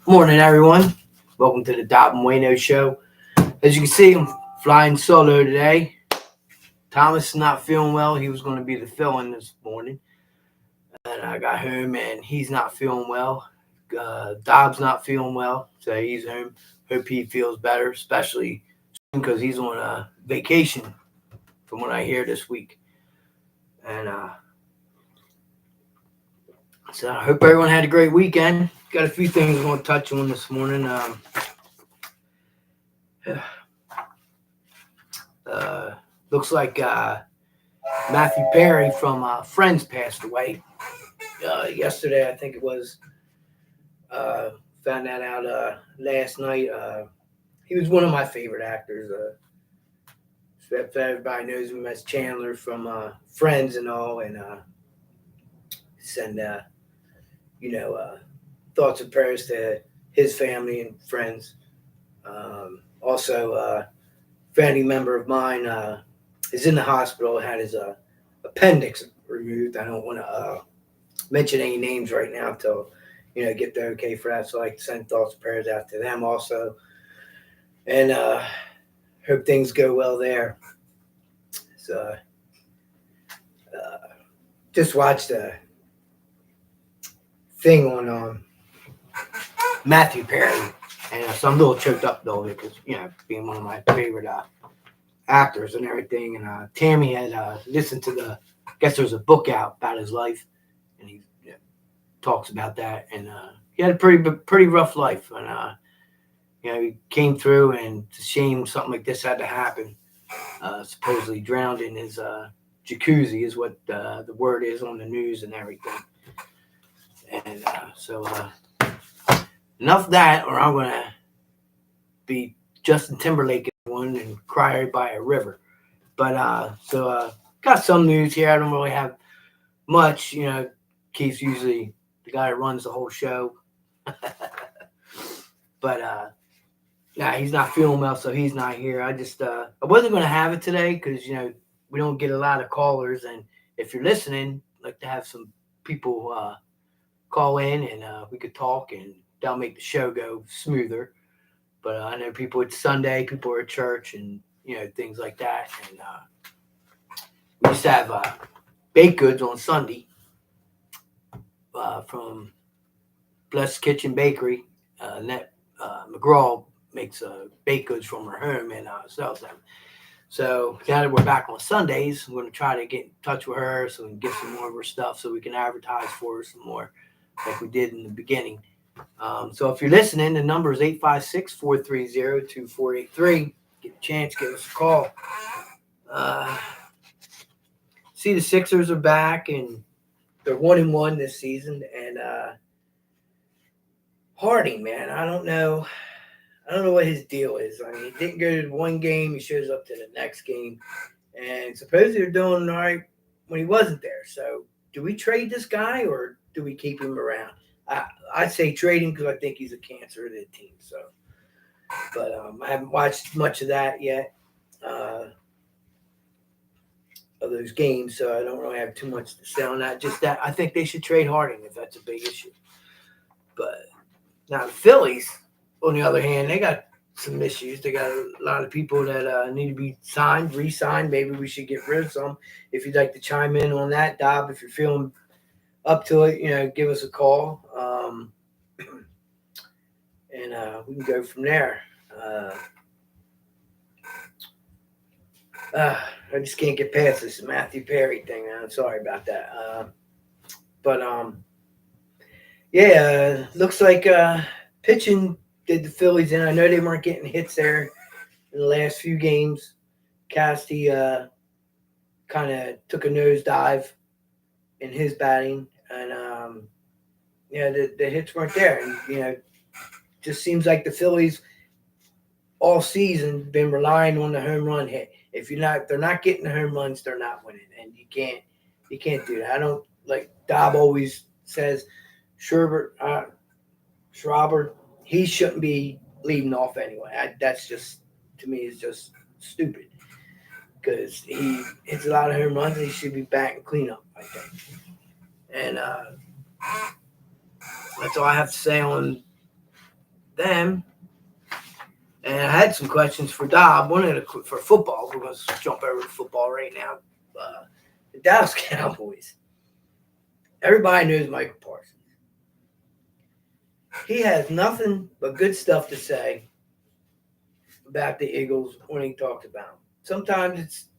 Morning, everyone. Welcome to the Dob And Wayno Show. As you can see, I'm flying solo today. Thomas is not feeling well. He was going to be the fill-in this morning. And I got home, and he's not feeling well. Dob's not feeling well, so he's home. Hope he feels better, especially because he's on a vacation from what I hear this week. And so I hope everyone had a great weekend. Got a few things I want to touch on this morning. Looks like Matthew Perry from Friends passed away yesterday. I think it was. Found that out last night. He was one of my favorite actors. Everybody knows him as Chandler from Friends and all, and send thoughts and prayers to his family and friends. Also, a family member of mine is in the hospital, had his appendix removed. I don't want to mention any names right now until get the okay for that. So I like to send thoughts and prayers out to them also, and hope things go well there. So just watched a thing on Matthew Perry, and so I'm a little choked up though because being one of my favorite actors and everything. And Tammy had listened to I guess there's a book out about his life, and he talks about that. And he had a pretty rough life, and he came through. And it's a shame something like this had to happen. Supposedly drowned in his jacuzzi is what the word is on the news and everything. And so enough of that, or I'm gonna be Justin Timberlake one and cry by a river. But got some news here. I don't really have much. Keith's usually the guy that runs the whole show. But he's not feeling well, so he's not here. I just I wasn't going to have it today because we don't get a lot of callers, and if you're listening, I'd like to have some people call in, and we could talk, and that'll make the show go smoother. But I know it's Sunday, people are at church, and things like that. And we used to have baked goods on Sunday from Blessed Kitchen Bakery. Annette McGraw makes baked goods from her home and sells them. So now that we're back on Sundays, I'm going to try to get in touch with her so we can get some more of her stuff so we can advertise for her some more like we did in the beginning. So if you're listening, the number is 856-430-2483. Get a chance, give us a call. See, the Sixers are back, and they're 1-1 this season. And Harding, man, I don't know what his deal is. I mean, he didn't go to one game. He shows up to the next game. And supposedly they're doing all right when he wasn't there. So do we trade this guy or do we keep him around? I'd say trade him because I think he's a cancer to the team. So, but I haven't watched much of that yet, of those games. So I don't really have too much to say on that. Just that I think they should trade Harding if that's a big issue. But now the Phillies, on the other hand, they got some issues. They got a lot of people that need to be signed, re-signed. Maybe we should get rid of some. If you'd like to chime in on that, Dob, if you're feeling up to it, give us a call. And we can go from there. I just can't get past this Matthew Perry thing. I'm sorry about that. Looks like pitching did the Phillies in. I know they weren't getting hits there in the last few games. Casty kind of took a nosedive in his batting, and the hits weren't there. And just seems like the Phillies all season been relying on the home run hit. If they're not getting the home runs, they're not winning, and you can't do that. I don't like Dob always says, Schwarber, he shouldn't be leading off anyway. That's just, to me, is just stupid. because he hits a lot of home runs and he should be batting cleanup, I think. And that's all I have to say on them. And I had some questions for Dob. For football. We're going to jump over to football right now. The Dallas Cowboys. Everybody knows Michael Parsons. He has nothing but good stuff to say about the Eagles when he talks about them. Sometimes it's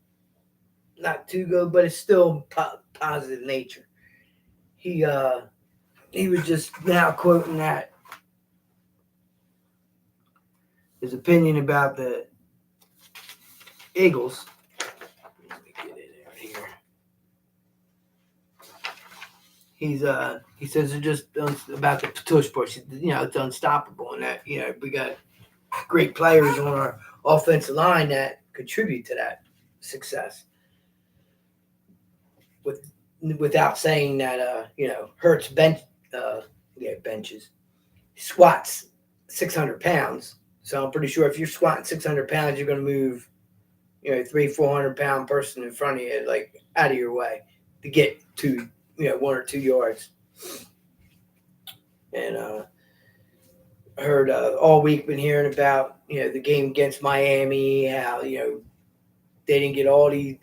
not too good, but it's still positive nature. He was just now quoting that his opinion about the Eagles. Let me get it out here. He says they're just about the tush push. It's unstoppable, and that we got great players on our offensive line that contribute to that success. Without saying that, Hurts benches, squats 600 pounds. So I'm pretty sure if you're squatting 600 pounds, you're going to move, 300-400 pound person in front of you, like out of your way to get to, 1 or 2 yards. And I heard all week been hearing about, the game against Miami, how, they didn't get all these,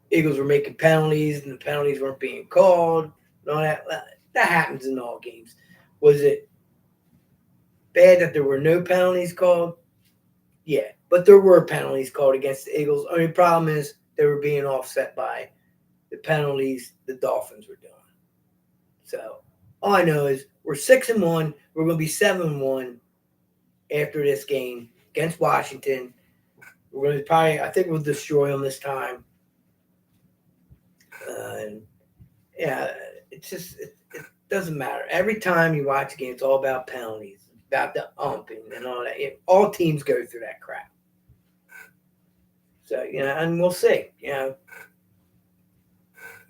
Eagles were making penalties and the penalties weren't being called. And all that. That happens in all games. Was it bad that there were no penalties called? Yeah, but there were penalties called against the Eagles. Only problem is they were being offset by the penalties the Dolphins were doing. So all I know is we're 6-1. We're going to be 7-1 after this game against Washington. We're going to I think we'll destroy them this time. It doesn't matter. Every time you watch a game, it's all about penalties, about the umping and all that. All teams go through that crap. So, and we'll see.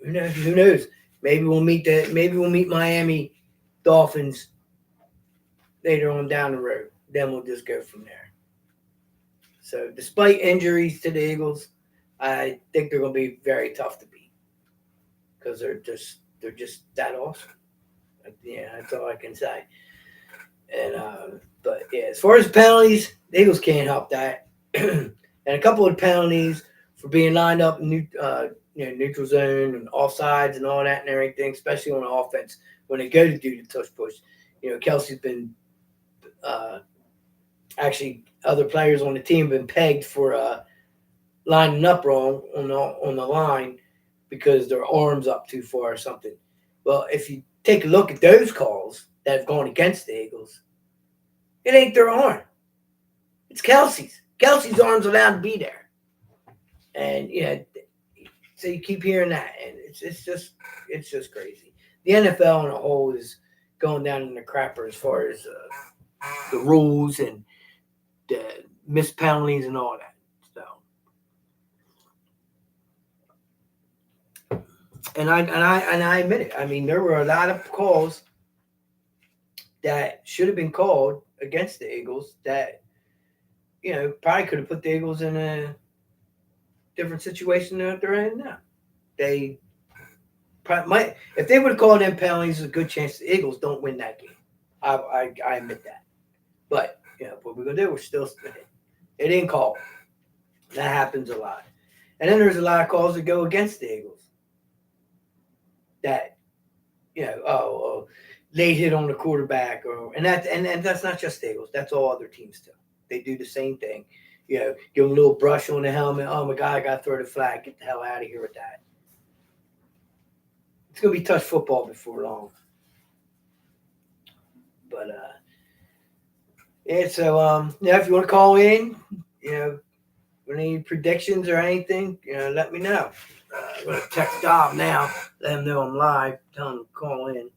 Who knows? Maybe we'll meet Miami Dolphins later on down the road. Then we'll just go from there. So, despite injuries to the Eagles, I think they're going to be very tough to beat because they're just that awesome. Yeah, that's all I can say. And but yeah, as far as penalties, the Eagles can't help that. And a couple of penalties for being lined up in neutral zone and offsides and all that and everything, especially on offense when they go to do the tush push. Kelsey's been actually other players on the team have been pegged for lining up wrong on the line because their arms up too far or something. Well, if you take a look at those calls that have gone against the Eagles, it ain't their arm. It's Kelsey's. Kelsey's arm's allowed to be there. And, so you keep hearing that, and it's just crazy. The NFL on a whole is going down in the crapper as far as the rules and the missed penalties and all that. So, and I admit it. I mean, there were a lot of calls that should have been called against the Eagles that probably could have put the Eagles in a different situation than they're in now. They probably might, if they would have called them penalties, there's a good chance the Eagles don't win that game. I admit that. But what we're gonna do, we're still they didn't call. That happens a lot. And then there's a lot of calls that go against the Eagles. That late hit on the quarterback, and that's not just the Eagles. That's all other teams too. They do the same thing. Give them a little brush on the helmet. Oh my God, I got to throw the flag. Get the hell out of here with that. It's gonna be touch football before long. But yeah. So if you want to call in, any predictions or anything, let me know. I'm gonna text Dob now. Let him know I'm live. Tell him to call in.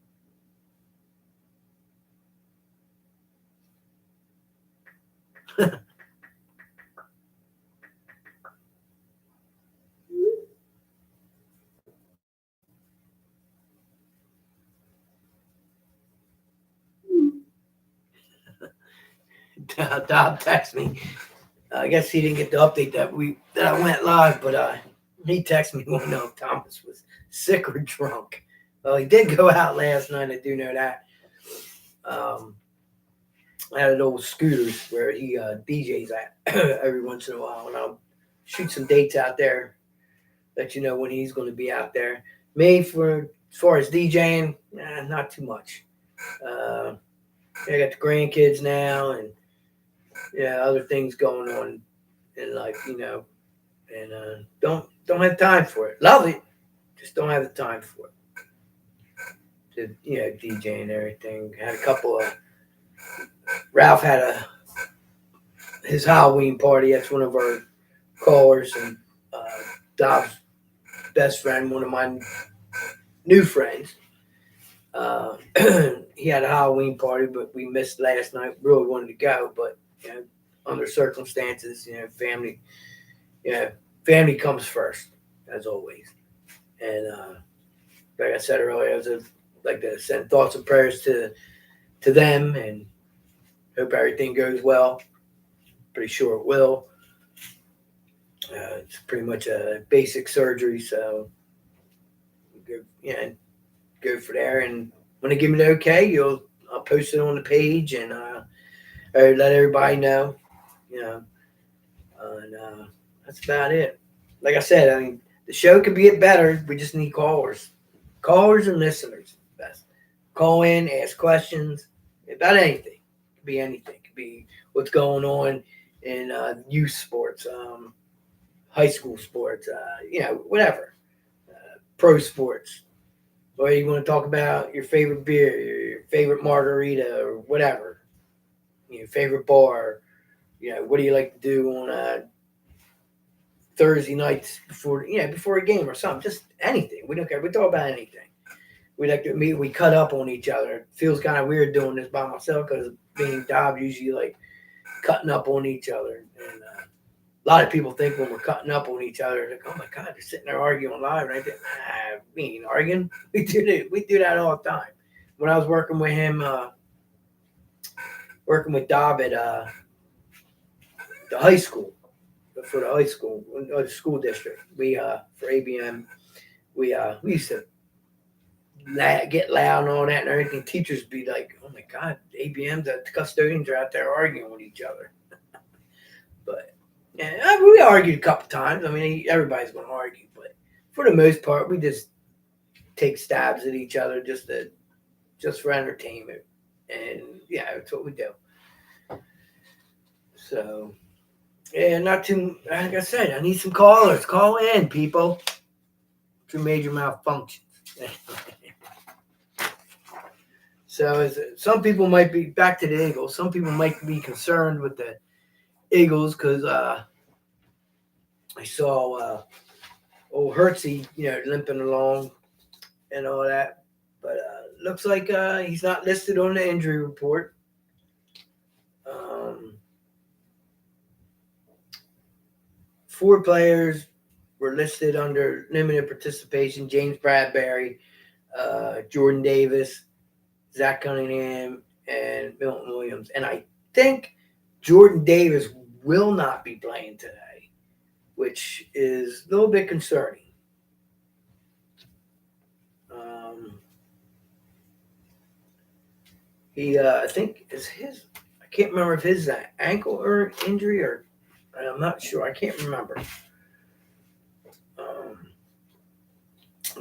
Dob text me. I guess he didn't get the update that I went live, but he texted me one know if Thomas was sick or drunk. Well, he did go out last night. I do know that. I had an old Scooters where he DJs at every once in a while, and I'll shoot some dates out there, let you know when he's going to be out there. Me, for as far as DJing, not too much. I got the grandkids now, and other things going on in life, and don't have time for it. Love it, just don't have the time for it. To DJ and everything. Had a couple of. Ralph had his Halloween party. That's one of our callers, and Dob's best friend, one of my new friends. He had a Halloween party, but we missed last night. Really wanted to go, but under circumstances, family comes first, as always. And like I said earlier, I'd like to send thoughts and prayers to them, and hope everything goes well. Pretty sure it will. It's pretty much a basic surgery, so go for there. And when they give me the okay, I'll post it on the page and let everybody know. And that's about it. Like I said, I mean, the show could be better. We just need callers and listeners. Best call in, ask questions about anything. It could be anything. It could be what's going on in youth sports, high school sports, whatever, pro sports. Or you want to talk about your favorite beer, your favorite margarita, or whatever, your favorite bar. What do you like to do on Thursday nights before a game or something? Just anything. We don't care. We talk about anything. We like to meet. We cut up on each other. It feels kind of weird doing this by myself because being Dob usually like cutting up on each other. And a lot of people think when we're cutting up on each other, like, oh my God, they're sitting there arguing live. And I think, we ain't arguing. We do that all the time. When I was working with him, working with Dob at the high school, for the high school, or the school district, we for ABM, we used to get loud and all that and everything. Teachers be like, oh my God, ABM, the custodians are out there arguing with each other. But we argued a couple times. I mean, everybody's going to argue, but for the most part, we just take stabs at each other just for entertainment. And that's what we do. So, not too, like I said, I need some callers. Call in, people. Through major malfunctions. So some people might be, back to the Eagles, some people might be concerned with the Eagles because I saw old Hurtsy, limping along and all that. But looks like he's not listed on the injury report. 4 players were listed under limited participation: James Bradbury, Jordan Davis, Zach Cunningham, and Milton Williams. And I think Jordan Davis will not be playing today, which is a little bit concerning. He, I think, I can't remember if his ankle or injury, or I'm not sure. I can't remember.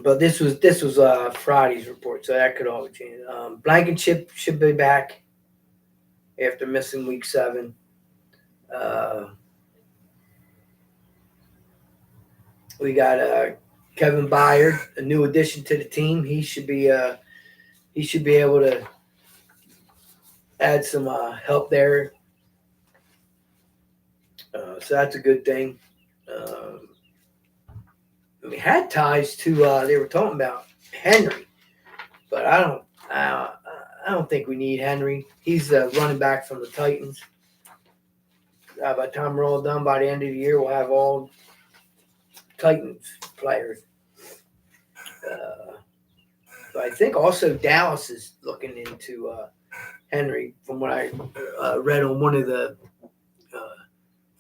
But this was Friday's report, so that could all change. Blankenship should be back after missing week 7. We got Kevin Byard, a new addition to the team. He should be able to add some help there. So that's a good thing. We had ties to. They were talking about Henry, but I don't think we need Henry. He's the running back from the Titans. By the time we're all done, by the end of the year, we'll have all Titans players. But I think also Dallas is looking into Henry, from what I read on one of the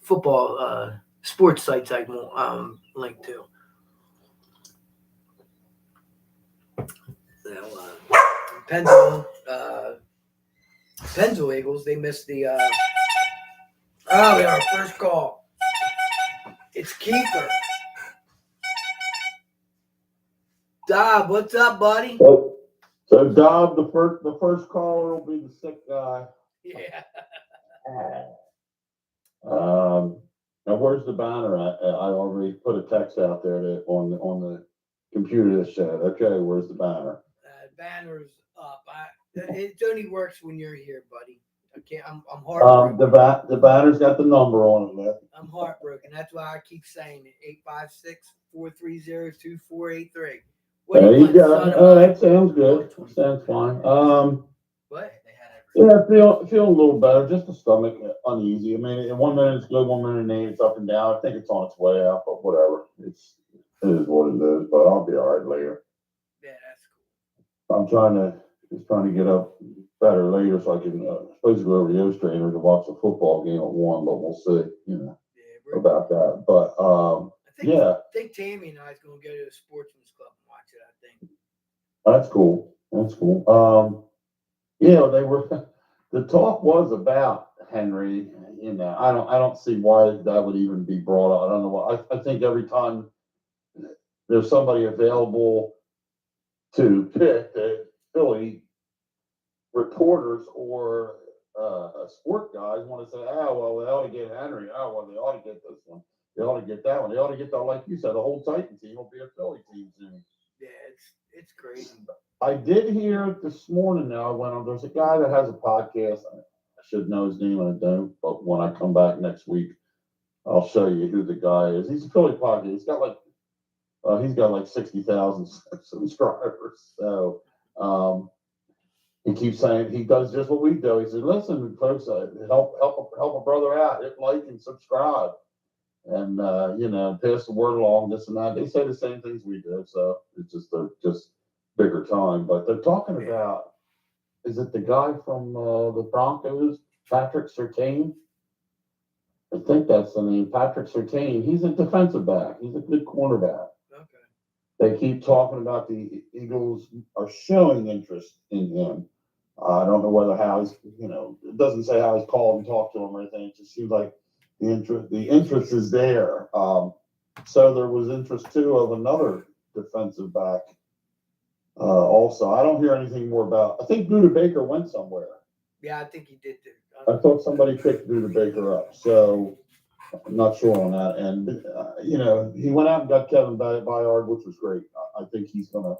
football sports sites I can link to. Now, Pennsylvania Eagles, they missed the. We have our first call. It's Kiefer. Dob, what's up, buddy? So Dob, the first caller will be the sick guy. Yeah. Now where's the banner? I already put a text out there on the computer that said, okay, where's the banner? Banner's up. It only works when you're here, buddy. Okay, I'm heartbroken. The banner's got the number on it. Man. I'm heartbroken. That's why I keep saying it. 856-430-2483. There you go. Oh, that sounds good. Sounds fine. What? Yeah, feel a little better. Just the stomach uneasy. I mean, in 1 minute it's good, 1 minute it's up and down. I think it's on its way out, but whatever. It is what it is. But I'll be all right later. Yeah, that's cool. I'm trying to get up better later so I can supposed to go over to the O Strainer to watch the football game at 1, but we'll see. About that. But I think Tammy and I is going to go to the Sportsman's Club and watch it. I think that's cool. That's cool. They were. The talk was about Henry. I don't see why that would even be brought up. I don't know why. I think every time there's somebody available to pick, Philly reporters or sport guys want to say, oh, well, they ought to get Henry. Oh, well, they ought to get this one. They ought to get that one. They ought to get like you said, the whole Titan team will be a Philly team soon. Yeah, it's crazy. I did hear this morning. Now I went on. There's a guy that has a podcast. I should know his name, and I don't. But when I come back next week, I'll show you who the guy is. He's a Philly podcast. He's got like 60,000 subscribers. So he keeps saying he does just what we do. He said, "Listen, folks, help a brother out. Hit like and subscribe, and pass the word along. This and that." They say the same things we do. So it's just bigger time. But they're talking about, is it the guy from the Broncos, Patrick Surtain? I think that's the name, Patrick Surtain. He's a defensive back. He's a good cornerback. Okay. They keep talking about the Eagles are showing interest in him. I don't know whether how he's, it doesn't say how he's called and talked to him or anything. It just seems like the interest is there. So there was interest too of another defensive back. Also, I don't hear anything more about. I think Buda Baker went somewhere. Yeah, I think he did too. I thought somebody picked Buda Baker up, so I'm not sure on that. And he went out and got Kevin Byard, which was great. I think he's gonna.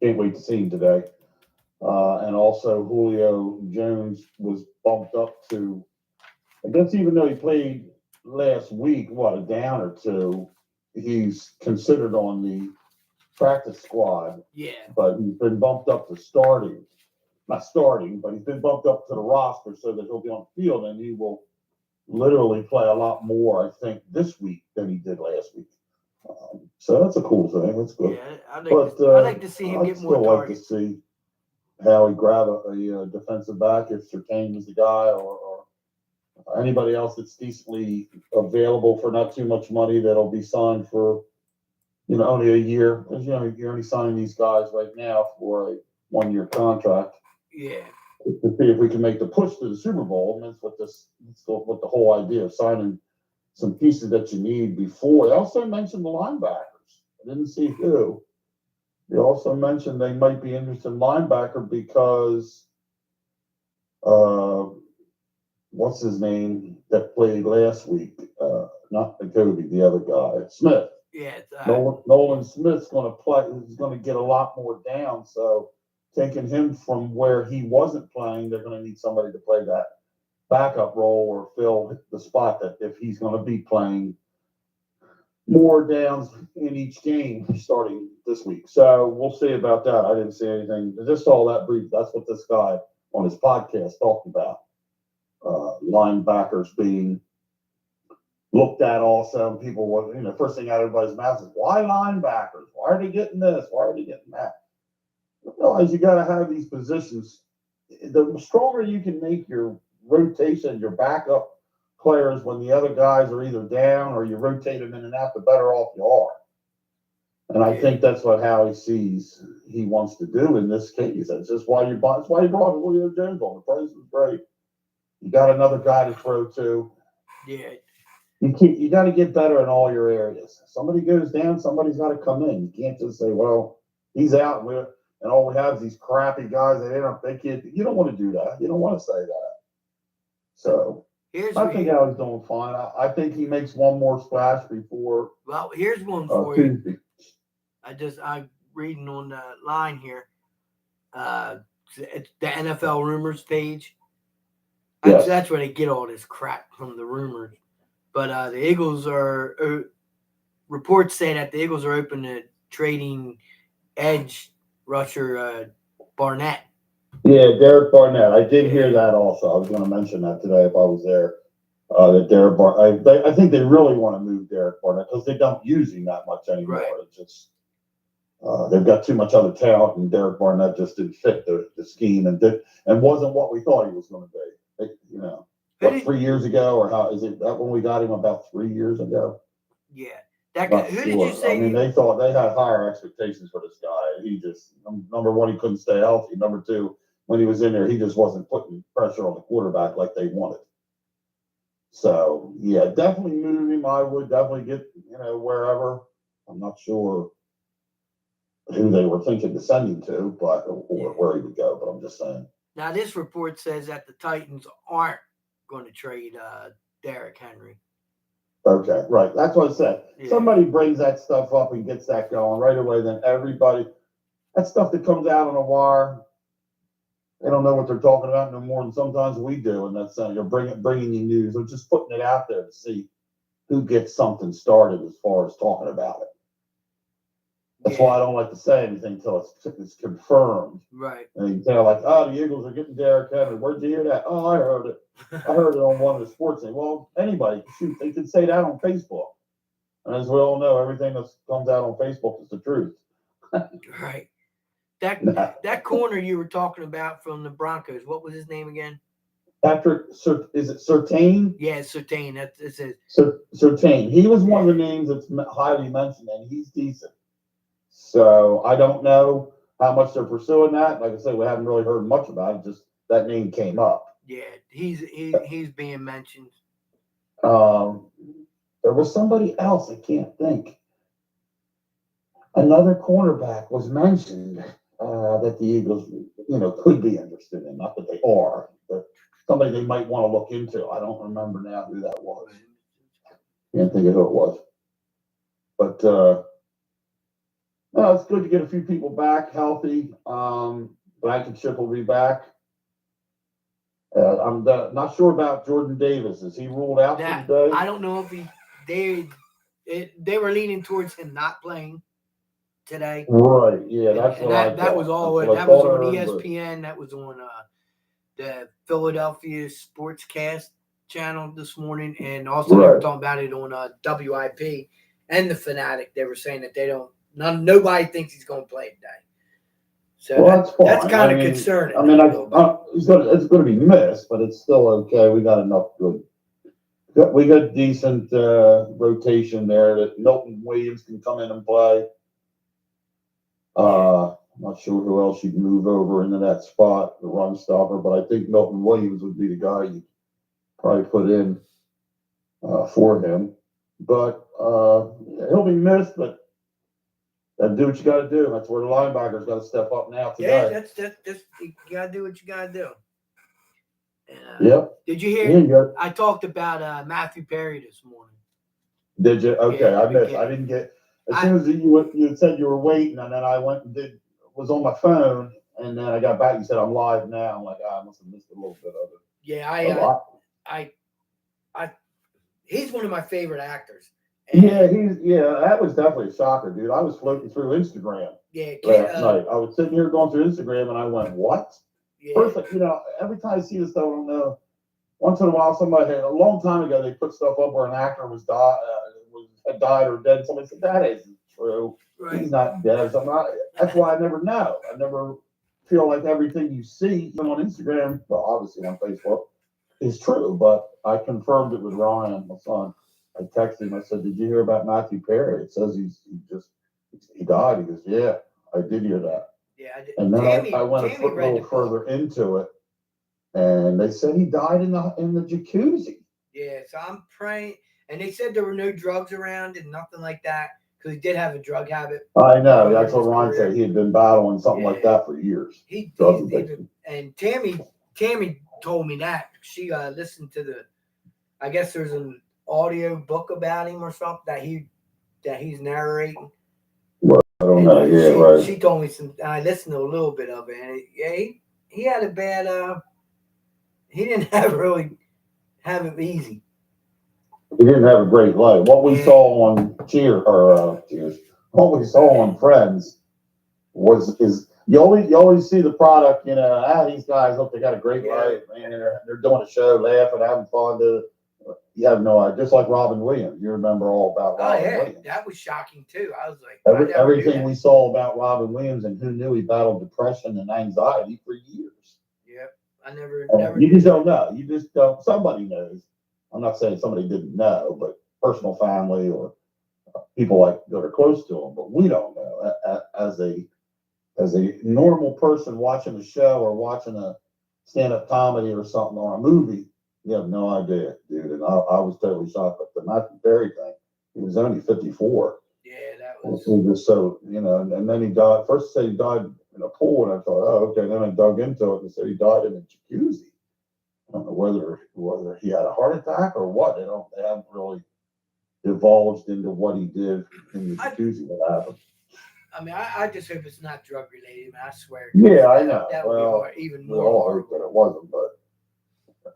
Can't wait to see him today. And also Julio Jones was bumped up to. I guess even though he played last week, a down or two, he's considered on the practice squad. Yeah. But he's been bumped up to starting. Not starting, but he's been bumped up to the roster so that he'll be on the field and he will literally play a lot more, I think, this week than he did last week. So that's a cool thing. That's good. Yeah, I'd like to see him get more targets. I'd still like to see how he grab a defensive back if Surtain is the guy or anybody else that's decently available for not too much money that'll be signed for only a year. Because you're only signing these guys right now for a 1-year contract. Yeah. To see if we can make the push to the Super Bowl. And that's what the whole idea of signing some pieces that you need before. They also mentioned the linebackers. I didn't see who. They also mentioned they might be interested in linebacker because what's his name that played last week? Not Jacoby, the other guy, Smith. Yeah. Nolan Smith's going to play. He's going to get a lot more down. So taking him from where he wasn't playing, they're going to need somebody to play that backup role or fill the spot that if he's going to be playing more downs in each game starting this week. So we'll see about that. I didn't see anything. I just saw that brief. That's what this guy on his podcast talked about. Linebackers being looked at also. People were, first thing out of everybody's mouth is, why linebackers? Why are they getting this? Why are they getting that? You realize you got to have these positions. The stronger you can make your rotation, your backup players when the other guys are either down or you rotate them in and out, the better off you are. And I think that's what Howie sees he wants to do in this case. That's just why that's why you brought Julio Jones on. The price was great. You got another guy to throw to. Yeah. You got to get better in all your areas. Somebody goes down, somebody's got to come in. You can't just say, "Well, he's out," and all we have is these crappy guys that they can't. You don't want to do that. You don't want to say that. So I think Howie's doing fine. I think he makes one more splash before. Well, here's one for you. Tuesday. I'm reading on the line here. It's the NFL rumors page. That's where they get all this crap from, the rumors. But the Eagles reports say that the Eagles are open to trading edge rusher Barnett. Yeah, Derek Barnett. I did hear that also. I was going to mention that today if I was there. That Derek Barnett. I think they really want to move Derek Barnett because they don't use him that much anymore. Right. It's just they've got too much other talent, and Derek Barnett just didn't fit the scheme and wasn't what we thought he was going to be. You know. 3 years ago, or how is it that when we got him about 3 years ago? Yeah, that guy. Who did you say? I mean, they thought they had higher expectations for this guy. He just number one, he couldn't stay healthy. Number two, when he was in there, he just wasn't putting pressure on the quarterback like they wanted. So yeah, definitely move him. I would definitely get wherever. I'm not sure who they were thinking to send him to, but or where he would go. But I'm just saying. Now this report says that the Titans aren't going to trade Derrick Henry. Okay, right. That's what I said. Yeah. Somebody brings that stuff up and gets that going right away. Then everybody, that stuff that comes out on the wire, they don't know what they're talking about no more than sometimes we do. And that's you're bringing you news. They're just putting it out there to see who gets something started as far as talking about it. That's why I don't like to say anything until it's confirmed. Right. And you tell like, oh, the Eagles are getting Derrick Henry. Where'd you hear that? Oh, I heard it. I heard it on one of the sports things. Well, anybody, shoot, they can say that on Facebook. And as we all know, everything that comes out on Facebook is the truth. Right. That corner you were talking about from the Broncos, what was his name again? Patrick, is it Surtain? Yeah, Surtain. That's it. Surtain. He was one of the names that's highly mentioned, and he's decent. So I don't know how much they're pursuing that. Like I said, we haven't really heard much about it. Just that name came up. Yeah, he's being mentioned. There was somebody else. I can't think. Another cornerback was mentioned that the Eagles, could be interested in. Not that they are, but somebody they might want to look into. I don't remember now who that was. Can't think of who it was. But no, it's good to get a few people back healthy. Blankenship will be back. I'm not sure about Jordan Davis. Is he ruled out today? I don't know if they were leaning towards him not playing today. Right. Yeah, that's what I thought. That was all. That was on ESPN. That was on the Philadelphia Sportscast channel this morning, and also they were talking about it on WIP and the Fanatic. They were saying that nobody thinks he's going to play today. So that's kind of concerning. I mean, it's going to be missed, but it's still okay. We got enough good. We got decent rotation there that Milton Williams can come in and play. I'm not sure who else you'd move over into that spot, the run stopper, but I think Milton Williams would be the guy you'd probably put in for him. But he'll be missed, but do what you got to do. That's where the linebackers got to step up now today. Yeah, that's you got to do what you got to do. Yep. Did you hear? I talked about Matthew Perry this morning. Did you? Okay, yeah, I missed. I didn't get. As soon as you said you were waiting, and then I went and was on my phone, and then I got back. You said I'm live now. I'm like, I must have missed a little bit of it. Yeah, he's one of my favorite actors. And that was definitely a shocker, dude. I was floating through Instagram last night. I was sitting here going through Instagram, and I went, "What?" Yeah. First, every time I see this stuff, I don't know. Once in a while, a long time ago, they put stuff up where an actor had died or dead. Somebody said that isn't true. Right. He's not dead. That's why I never know. I never feel like everything you see on Instagram, well, obviously on Facebook, is true, but I confirmed it with Ryan, my son. I texted him. I said, "Did you hear about Matthew Perry? It says he died." He goes, "Yeah, I did hear that." Yeah, I did. And then I went Tammy a read little the book. further into it, and they said he died in the jacuzzi. Yeah, so I'm praying, and they said there were no drugs around and nothing like that because he did have a drug habit. I know. early That's in what his Ryan career. said. He had been battling something like Yeah. that for years. He's Drug even, addiction. and Tammy told me that she listened to the. I guess there's an audio book about him or something that he's narrating. I don't And know. Yeah, right. she told me some. I listened to a little bit of it, and he had a bad. He didn't have it easy. He didn't have a great life. What we Yeah. saw on Cheers, what we saw on Friends is you always see the product. These guys look, they got a great life, man. They're doing a show, laughing, having fun. You have no idea. Just like Robin Williams, you remember all about Robin Williams. That was shocking too. I was like, Everything we saw about Robin Williams, and who knew he battled depression and anxiety for years. Yep, I never. You just don't know. You just don't. Somebody knows. I'm not saying somebody didn't know, but personal family or people like that are close to him, but we don't know. As a normal person watching a show or watching a stand-up comedy or something or a movie, you have no idea, dude. And I was totally shocked. But the Matthew Perry thing, he was only 54. Yeah, that was. Just so, and then he died. First, they said he died in a pool, and I thought, oh, okay. Then I dug into it and said he died in a jacuzzi. I don't know whether he had a heart attack or what. They haven't really divulged into what he did in the jacuzzi that happened. I mean, I just hope it's not drug related. Man, I swear. Yeah, I know. That would be hard, even more. We all hope that it wasn't, but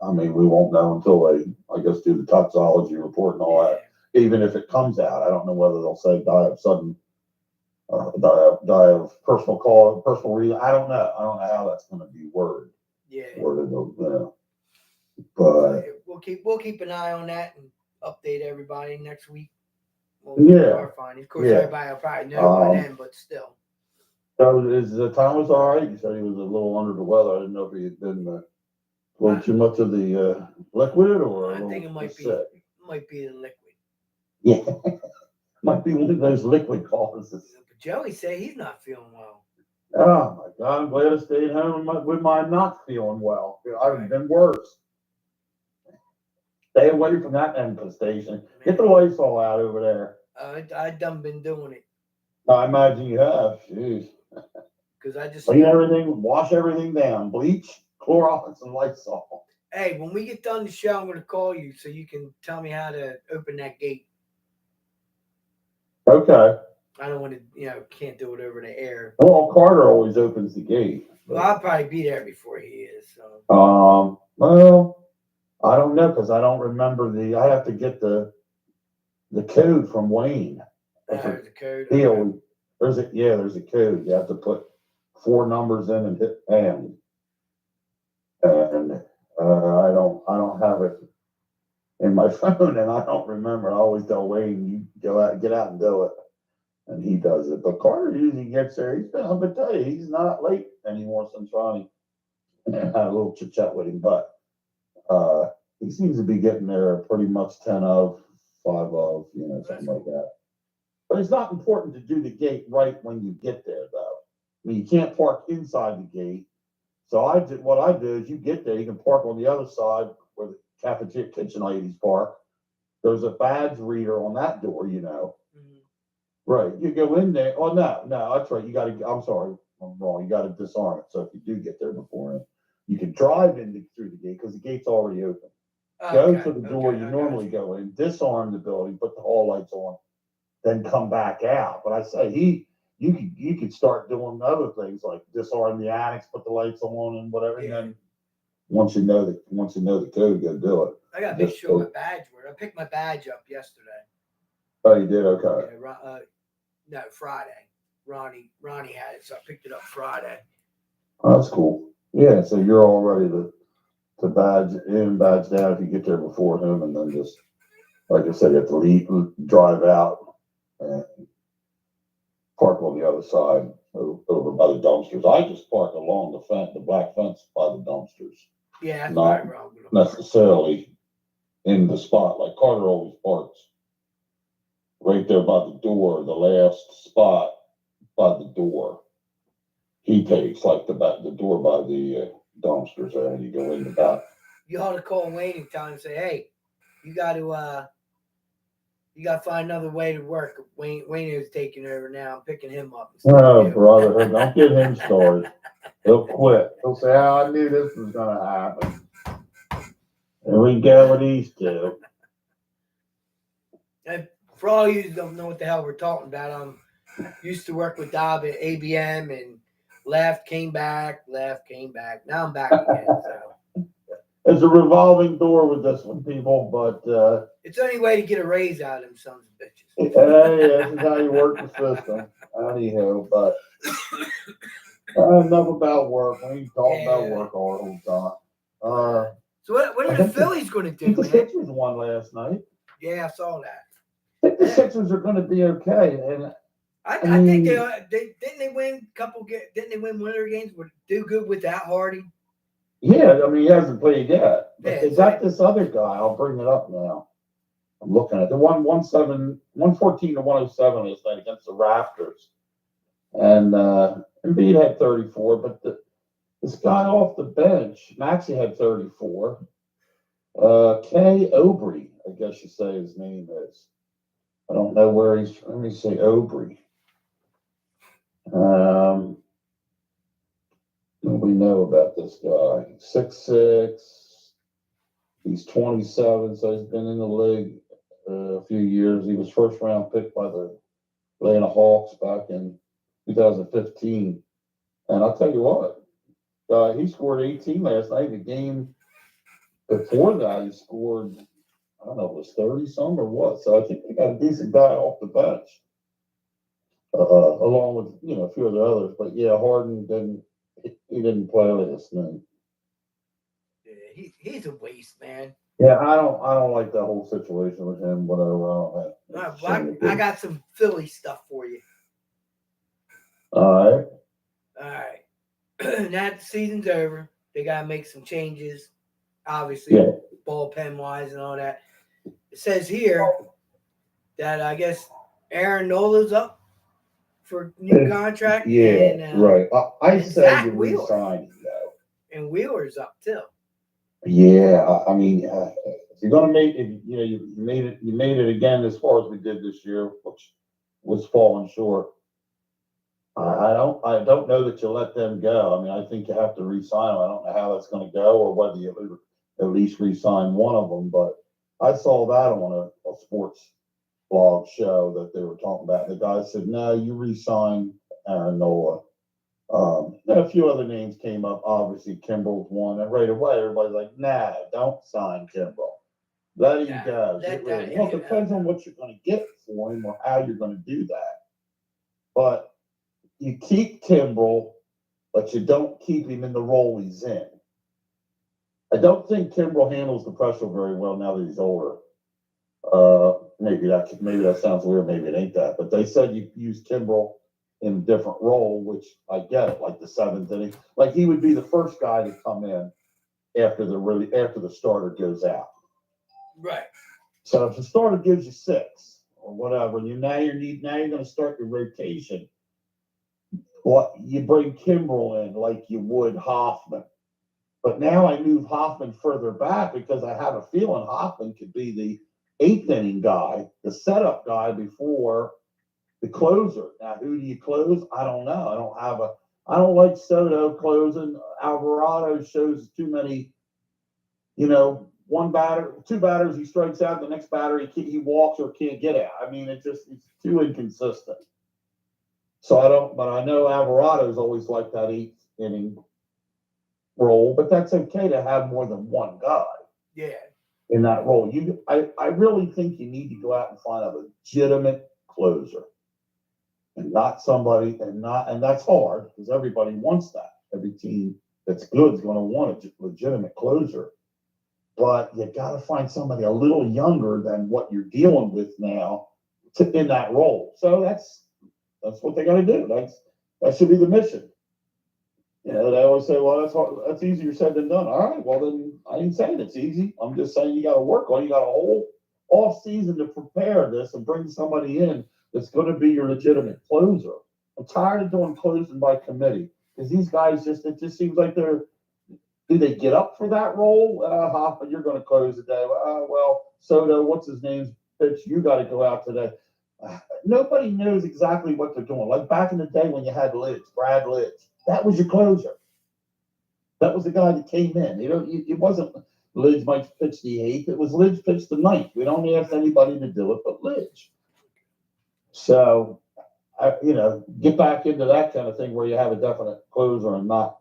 I mean, we won't know until they, I guess, do the toxicology report and all that. Even if it comes out, I don't know whether they'll say die of sudden, die of personal reason. I don't know. I don't know how that's going to be worded. Yeah. But we'll keep an eye on that and update everybody next week. Our findings. Of course, everybody will probably know by then, but still. So is Thomas all right? You said he was a little under the weather. I didn't know if he had been a little too much of the liquid, or I think it might be the liquid. Yeah, might be one of those liquid causes. But Joey said he's not feeling well. Oh my God! I'm glad I stayed home with my not feeling well. I've been worse. Stay away from that infestation. Get the Lysol out over there. I done been doing it. I imagine you have. Jeez. Because I just clean everything, wash everything down, bleach, Clorox, and Lysol. Hey, when we get done the show, I'm going to call you so you can tell me how to open that gate. Okay. I don't want to, can't do it over the air. Well, Carter always opens the gate. Well, I'll probably be there before he is. So. Well, I don't know because I don't remember I have to get the code from Wayne. There's a code. There's a code. You have to put 4 numbers in and hit pound. And I don't have it in my phone, and I don't remember. I always tell Wayne, you get out and do it, and he does it. But Carter usually gets there. I'm gonna tell you, he's not late anymore since Ronnie had a little chit chat with him. But he seems to be getting there pretty much 10 of 5 of, something like that. But it's not important to do the gate right when you get there, though. I mean, you can't park inside the gate. So what I do is you get there, you can park on the other side where the cafeteria kitchen ladies park. There's a badge reader on that door, Mm-hmm. Right. You go in there. Oh, no, that's right. I'm sorry, I'm wrong. You got to disarm it. So if you do get there beforehand, you can drive through the gate because the gate's already open. Go to the door you normally go in, disarm the building, put the hall lights on, then come back out. But I say you could start doing other things like disarm the annex, put the lights on and whatever. Yeah. And then once you know the code, go do it. I gotta make sure my badge works. I picked my badge up yesterday. Oh, you did? Okay. Yeah, no, Friday. Ronnie had it, so I picked it up Friday. Oh, that's cool. Yeah, so you're all ready to badge in, badge down if you get there before him, and then just like I said, you have to drive out and park on the other side over by the dumpsters. I just park along the black fence by the dumpsters. Yeah, that's Not right wrong with him. necessarily in the spot. Like Carter always parks right there by the door, the last spot by the door. He takes like the door by the dumpsters there, and you go in the back. You ought to call Wayne and tell him, say, hey, you got to find another way to work. Wayne is taking over now. I'm picking him up. Oh, brother, don't get him started. He'll quit. He'll say, "Oh, I knew this was going to happen." And we go with these two. And for all you who don't know what the hell we're talking about, used to work with Dob at ABM and left, came back. Now I'm back again. So It's a revolving door with this one, people, but it's the only way to get a raise out of them sons of bitches. hey, this is how you work the system. Anyhow, but enough about work. We ain't talking about work all the time. So what are the Phillies going to do, man? The Sixers won last night. Yeah, I saw that. I think the Sixers are going to be okay, and I think they didn't they win a couple. Didn't they win one of their games? Would do good without Hardy. yeah, I mean he hasn't played yet. But Yeah, they got this other guy. I'll bring it up now. I'm looking at it. They won 114 to 107 last night against the Raptors, and Embiid had 34, but this guy off the bench, Maxey had 34. Kay Obrey, I guess you say his name is. I don't know where he's. Let me say Obrey. What do we know about this guy? 6'6". He's 27, so he's been in the league a few years. He was first round pick by the Atlanta Hawks back in 2015. And I'll tell you what, he scored 18 last night. The game before that, he scored, I don't know, it was 30 some or what. So I think they got a decent guy off the bench, along with a few of the others. But yeah, Harden didn't play last night. Yeah, he's a waste, man. Yeah, I don't like that whole situation with him. Whatever. I got some Philly stuff for you. All right. Now the season's over. They gotta make some changes, obviously, bullpen wise and all that. It says here that I guess Aaron Nola's up for new contract. Yeah, and, right. I said you Wheeler. resign though. And Wheeler's up too. Yeah, I mean, if you're gonna make it, you made it again as far as we did this year, which was falling short. I don't know that you'll let them go. I mean, I think you have to re-sign them. I don't know how that's going to go, or whether you at least re-sign one of them. But I saw that on a sports blog show that they were talking about. The guy said, "No, you re-sign Aaron Nola." A few other names came up. Obviously, Kimbrel's one, and right away everybody's like, "Nah, don't sign Kimbrel. Let him go. Well, it depends on what you're going to get for him or how you're going to do that. But you keep Kimbrel, but you don't keep him in the role he's in. I don't think Kimbrel handles the pressure very well now that he's older. Maybe that sounds weird. Maybe it ain't that. But they said you use Kimbrel in a different role, which I get it, like the seventh inning. Like he would be the first guy to come in after the starter goes out. Right. So if the starter gives you 6 or whatever, you're going to start your rotation. Well, you bring Kimbrel in like you would Hoffman. But now I move Hoffman further back because I have a feeling Hoffman could be the 8th inning guy, the setup guy before the closer. Now, who do you close? I don't know. I don't like Soto closing. Alvarado shows too many, two batters, he strikes out, the next batter, he walks or can't get out. I mean, it's too inconsistent. So but I know Alvarado's always like that 8th inning role, but that's okay to have more than one guy. Yeah. In that role. I really think you need to go out and find a legitimate closer. And not somebody, and that's hard because everybody wants that. Every team that's good is going to want a legitimate closer. But you got to find somebody a little younger than what you're dealing with now in that role. So that's what they got to do. That should be the mission. You know, they always say, well, that's hard, that's easier said than done. All right, well then I ain't saying it's easy. I'm just saying you got to work on it. You got a whole off season to prepare this and bring somebody in that's going to be your legitimate closer. I'm tired of doing closing by committee because these guys it just seems like do they get up for that role? You're going to close today. Well, Soto, what's his name's pitch? You got to go out today. Nobody knows exactly what they're doing. Like back in the day when you had Brad Lidge. That was your closer. That was the guy that came in. It wasn't Lidge might pitch the eighth. It was Lidge pitch the ninth. We don't ask anybody to do it but Lidge. So, get back into that kind of thing where you have a definite closer and not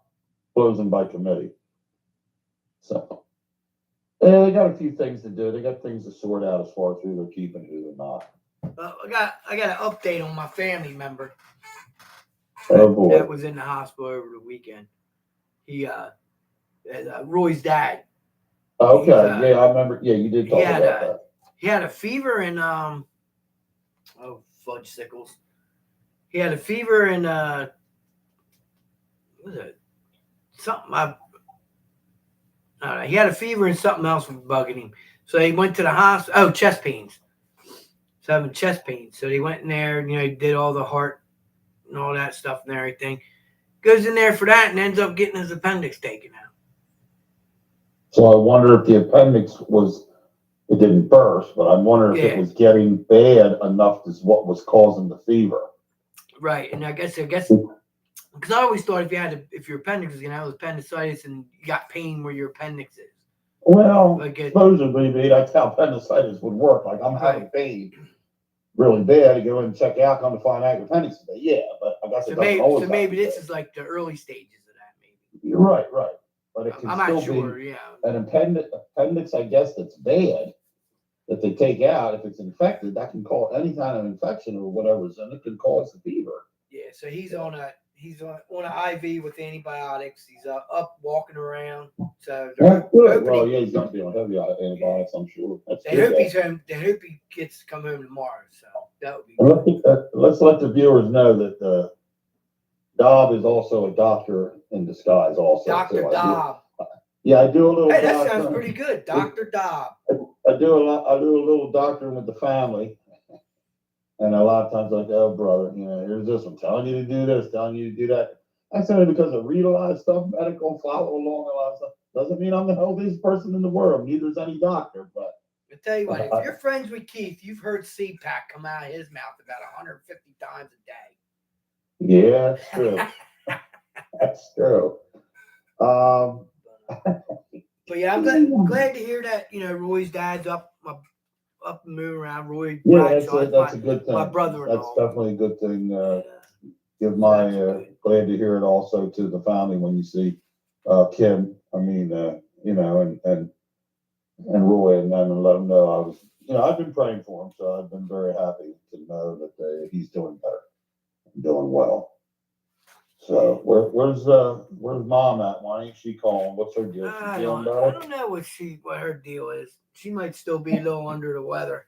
closing by committee. So, they got a few things to do. They got things to sort out as far as who they're keeping, who they're not. I got an update on my family member. Oh boy. That was in the hospital over the weekend. He, Roy's dad. Okay, yeah, I remember. Yeah, you did talk about that. He had a fever and fudge sickles. He had a fever and what was it? Something I don't know. He had a fever and something else was bugging him. So he went to the hospital. Oh, chest pains. So having chest pains. So he went in there, did all the heart and all that stuff and everything. Goes in there for that and ends up getting his appendix taken out. So I wonder if the appendix it didn't burst, but I'm wondering if it was getting bad enough is what was causing the fever. Right. And I guess, because I always thought if your appendix is going to have appendicitis and you got pain where your appendix is. Well, supposedly, that's how appendicitis would work. Like I'm having pain really bad to go in and check out, come to find out your appendix today. Yeah, but I guess maybe this is like the early stages of that. Maybe you're right. But it can I'm still not sure. Be an appendix, I guess, that's bad that they take out. If it's infected, that can cause any kind of infection or whatever's in it can cause the fever. Yeah, so he's on an IV with antibiotics. He's up walking around. So that's good. Well, yeah, he's going to be on heavy antibiotics, I'm sure. They hope he's home. They hope he gets to come home tomorrow. So that would be good. Let's let the viewers know that Dob is also a doctor in disguise. Also, Dr. Dob. I do a little. Hey, that sounds pretty good, Dr. Dob. I do a little doctoring with the family. And a lot of times, like, oh, brother, here's this one telling you to do this, telling you to do that. I said it because I read a lot of stuff, medical, follow along a lot of stuff. Doesn't mean I'm the healthiest person in the world. Neither is any doctor. But I tell you what, if you're friends with Keith, you've heard CPAC come out of his mouth about 150 times a day. Yeah, that's true. That's true. But yeah, I'm glad to hear that. Roy's dad's up and moving around. Roy, that's a good thing. My brother-in-law. That's definitely a good thing. Give my glad to hear it also to the family when you see Kim. I mean, and Roy and them, and let them know I've been praying for him, so I've been very happy to know that he's doing better, doing well. So where's mom at? Why ain't she calling? What's her deal? I don't know what her deal is. She might still be a little under the weather.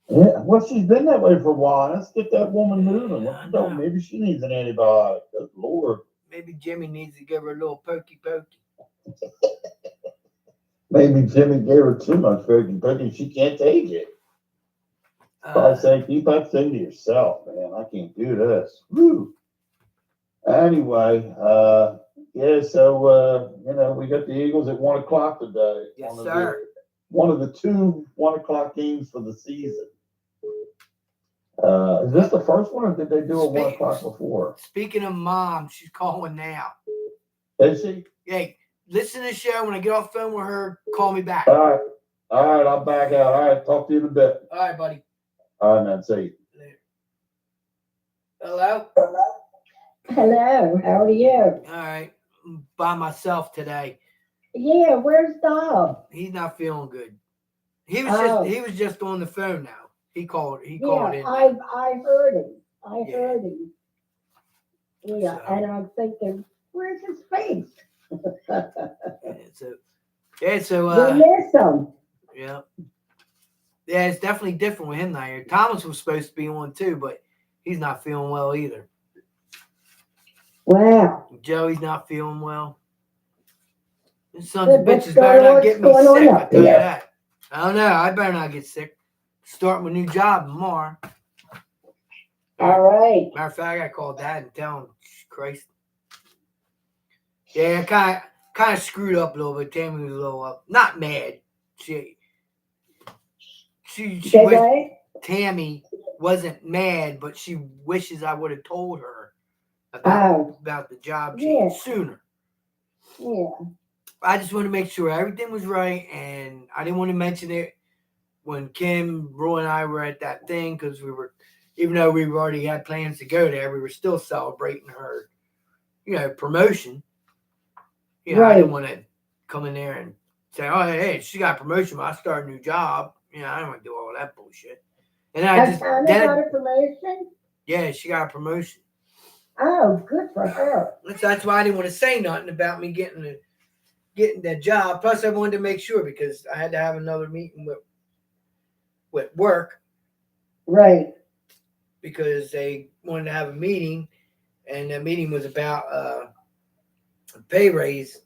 Yeah, well, she's been that way for a while. Let's get that woman moving. Maybe she needs an antibiotic. Good Lord. Maybe Jimmy needs to give her a little pokey. Maybe Jimmy gave her too much pokey. She can't take it. I say, keep that thing to yourself, man. I can't do this. Woo. Anyway, so we got the Eagles at 1:00 today. Yes, sir. One of the 2 1:00 games for the season. Is this the first one, or did they do a 1:00 before? Speaking of mom, she's calling now. Is she? Hey, listen to the show. When I get off the phone with her, call me back. All right, I'll back out. All right, talk to you in a bit. All right, buddy. All right, man. See you. Later. Hello? Hello, how are you? All right. I'm by myself today. Yeah, where's Dob? He's not feeling good. He was just on the phone now. He called in. I heard him. Heard him. Yeah, so, and I'm thinking, where's his face? So we miss him. Yeah. Yeah, it's definitely different with him now. Thomas was supposed to be on too, but he's not feeling well either. Wow. Joey's not feeling well. This sons Good, of what's bitches going better on- not get me what's going sick. on I up tell you there? that. I don't know. I better not get sick. Starting my new job tomorrow. All right. Matter of fact, I gotta call Dad and tell him. Christ. Yeah, kind of screwed up a little bit. Tammy was a little up. Not mad. She Say wished, what? Tammy wasn't mad, but she wishes I would have told her about the job change Yeah. sooner. Yeah. I just wanted to make sure everything was right, and I didn't want to mention it when Kim, Roy, and I were at that thing because we were, even though we already had plans to go there, we were still celebrating her, promotion. I Right. didn't want to come in there and say, "Oh, hey, she got a promotion, but I start a new job." I don't want to do all that bullshit. And then I Has just, Tana then, got a promotion? yeah, she got a promotion. Oh, good for her. That's why I didn't want to say nothing about me getting that job. Plus, I wanted to make sure because I had to have another meeting with work Right. because they wanted to have a meeting, and that meeting was about a pay raise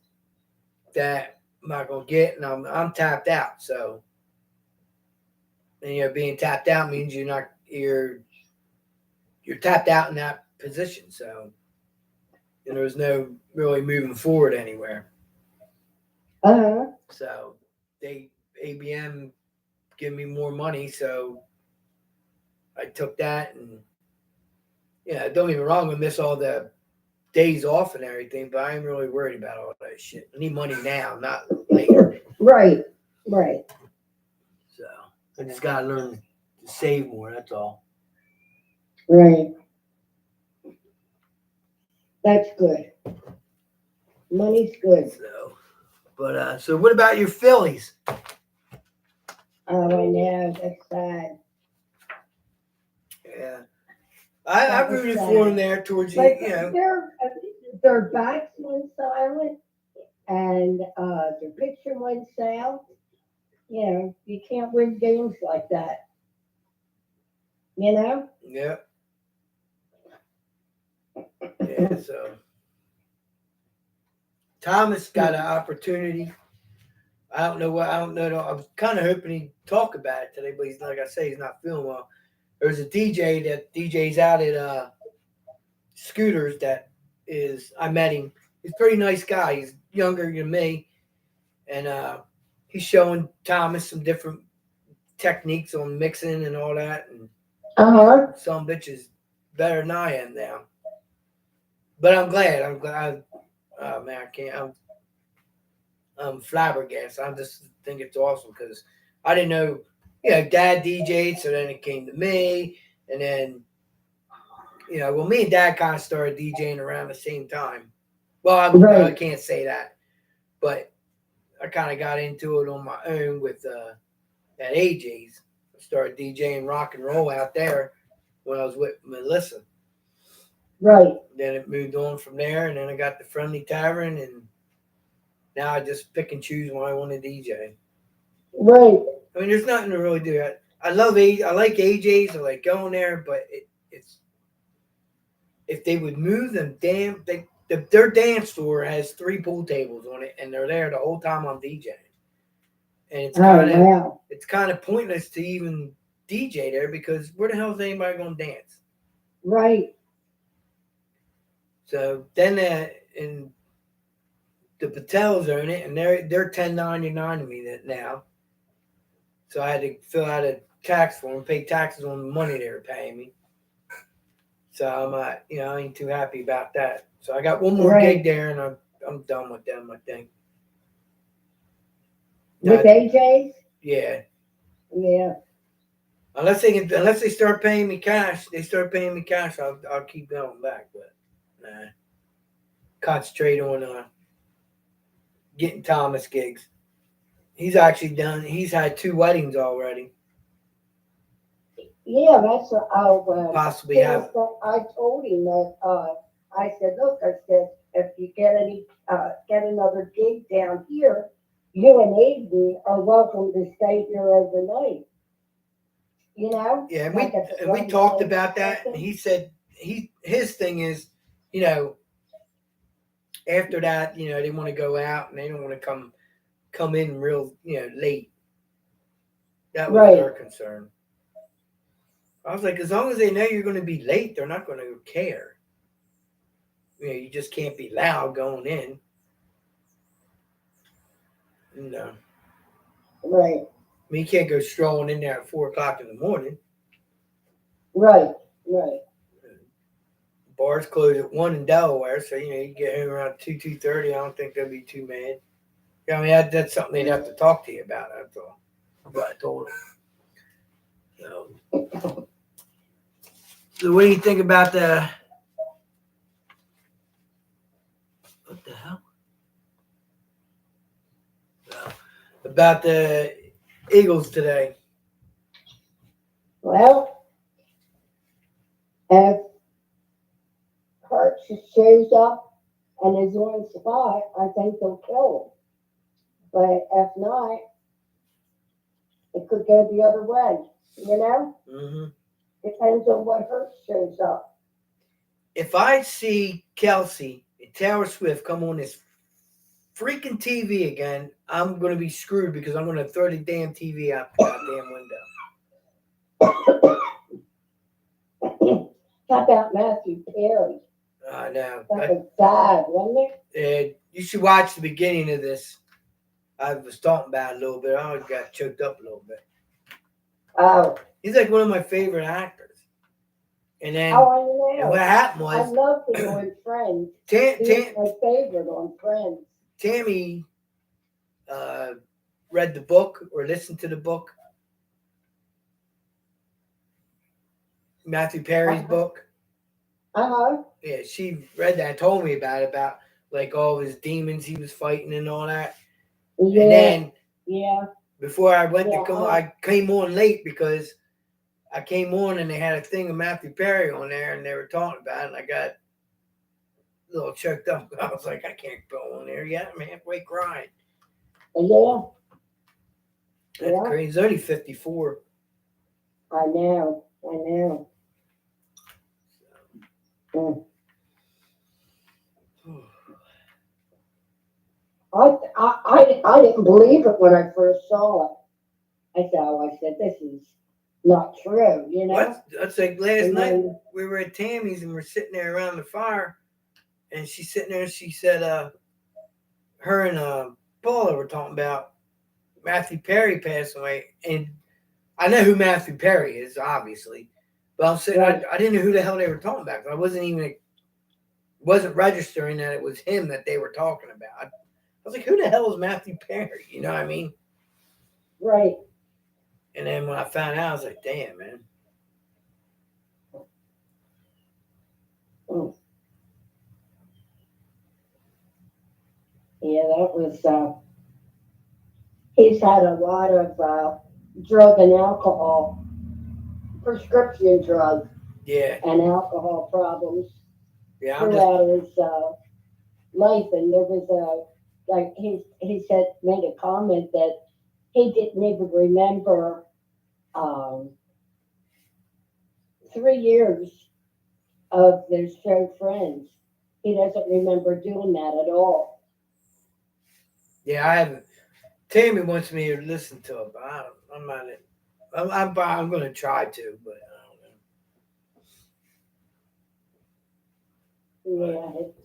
that I'm not gonna get, and I'm tapped out. So, and being tapped out means you're tapped out in that position. So, there was no really moving forward anywhere. Uh-huh. So ABM give me more money, so I took that, and don't get me wrong, I miss all the days off and everything, but I ain't really worried about all that shit. I need money now, not later. Right. Right. So I just gotta learn to save more. That's all. Right. That's good. Money's good. So what about your Phillies? Oh, I know. That's sad. Yeah, I That was rooted sad. for them there towards But the. their backs went silent and their pitcher went south. You can't win games like that. Yeah. Yeah. So Thomas got an opportunity. I don't know. I was kind of hoping he'd talk about it today, but he's, like I say, he's not feeling well. There's a DJ that DJ's out at Scooters I met him. He's a pretty nice guy. He's younger than me. And he's showing Thomas some different techniques on mixing and all that. And some bitches better than I am now. But I'm glad. Oh, man, I can't. I'm flabbergasted. I just think it's awesome because I didn't know, Dad DJ'd, so then it came to me. And then, me and Dad kind of started DJing around the same time. Well, I can't say that, but I kind of got into it on my own with at AJ's. I started DJing rock and roll out there when I was with Melissa. Right. Then it moved on from there, and then I got the Friendly Tavern, and now I just pick and choose when I want to DJ. Right. I mean, there's nothing to really do. I like AJ's. I like going there, but it's if they would move them, their dance floor has 3 pool tables on it, and they're there the whole time I'm DJing. And it's kind of pointless to even DJ there because where the hell is anybody going to dance? Right. So then and the Patels own it, and they're $10.99 to me now. So I had to fill out a tax form, pay taxes on the money they were paying me. So I'm I ain't too happy about that. So I got one more gig there, and I'm done with them, I think. With AJ's? Yeah. Yeah. Unless they start paying me cash, I'll keep going back. But nah. Concentrate on getting Thomas gigs. He's actually done. He's had 2 weddings already. Yeah, that's what Possibly have. I told him that. I said, look, if you get another gig down here, you and Aiden are welcome to stay here overnight. Yeah, and we talked about that, and he said his thing is, after that, they want to go out and they don't want to come in real, late. That was Right. their concern. I was like, as long as they know you're going to be late, they're not going to care. You just can't be loud going in. No. Right. I mean, you can't go strolling in there at 4:00 in the morning. Right. Right. Bars close at 1 in Delaware, so you get home around 2:30. I don't think they'll be too mad. I mean, that's something they'd have to talk to you about. That's all. But I told them. So what do you think about the? What the hell? About the Eagles today? Well, if Hurts shows up and is on spot, I think they'll kill him. But if not, it could go the other way. Mm-hmm. Depends on what Hurts shows up. If I see Kelsey and Taylor Swift come on this freaking TV again, I'm going to be screwed because I'm going to throw the damn TV out the goddamn window. How about Matthew Perry? I know. That was sad, wasn't it? You should watch the beginning of this. I was talking about it a little bit. I always got choked up a little bit. Oh. He's like one of my favorite actors. And then I know. what happened I was love him on Friends. He's my favorite on Friends. Tammy read the book or listened to the book. Matthew Perry's book. Yeah, she read that and told me about like all of his demons he was fighting and all that. Yeah. And then before I went I came on late because I came on and they had a thing of Matthew Perry on there and they were talking about it and I got a little choked up. I was like, I can't go on there yet. I'm halfway crying. Yeah. That's crazy. He's only 54. I know. I didn't believe it when I first saw it. I said, this is not true, That's like last night we were at Tammy's and we're sitting there around the fire and she's sitting there and she said her and Paula were talking about Matthew Perry passed away. And I know who Matthew Perry is, obviously. But I'm saying I didn't know who the hell they were talking about. I wasn't registering that it was him that they were talking about. I was like, who the hell is Matthew Perry? You know what I mean? Right. And then when I found out, I was like, damn, man. Yeah, that was, he's had a lot of drug and alcohol, prescription drug and alcohol problems throughout his life. And there was he said, made a comment that he didn't even remember 3 years of their show Friends. He doesn't remember doing that at all. Yeah, I haven't. Tammy wants me to listen to it, but I'm not. I'm going to try to, but I don't know. Yeah, it's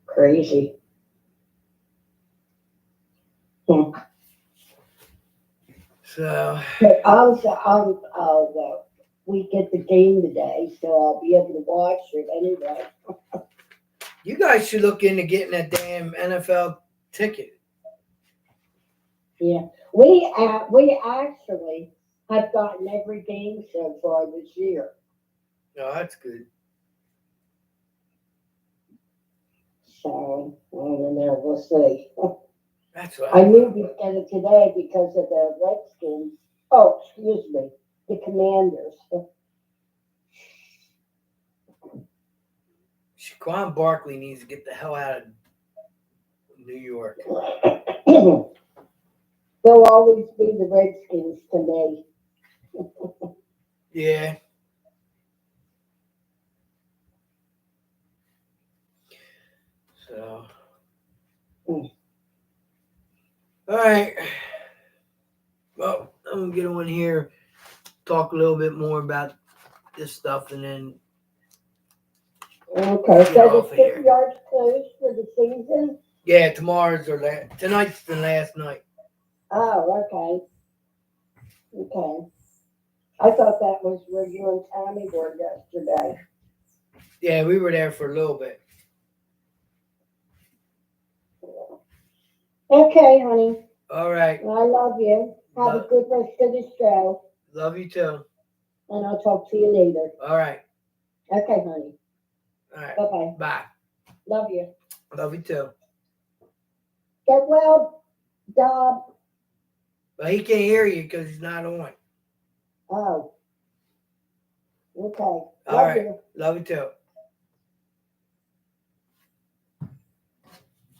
crazy. So. But also, we get the game today, so I'll be able to watch it anyway. You guys should look into getting that damn NFL ticket. Yeah, we actually have gotten every game so far this year. Oh, that's good. So I don't know. We'll see. That's what I knew we'd get it today because of the Redskins. Oh, excuse me, the Commanders. Shaquan Barkley needs to get the hell out of New York. They'll always be the Redskins to me. Yeah. So, all right. Well, I'm gonna get on here, talk a little bit more about this stuff, and then Okay, get so off the of here. shipyard's closed for the season? Yeah, tomorrow's or tonight's the last night. Oh, okay. Okay. I thought that was where you and Tommy were yesterday. Yeah, we were there for a little bit. Okay, honey. All right. I love you. Have a good rest of the show. Love you too. And I'll talk to you later. All right. Okay, honey. All right. Bye-bye. Bye. Love you. Love you too. Get well, Dob. But he can't hear you because he's not on. Oh. Okay. All Love right. you. Love you too.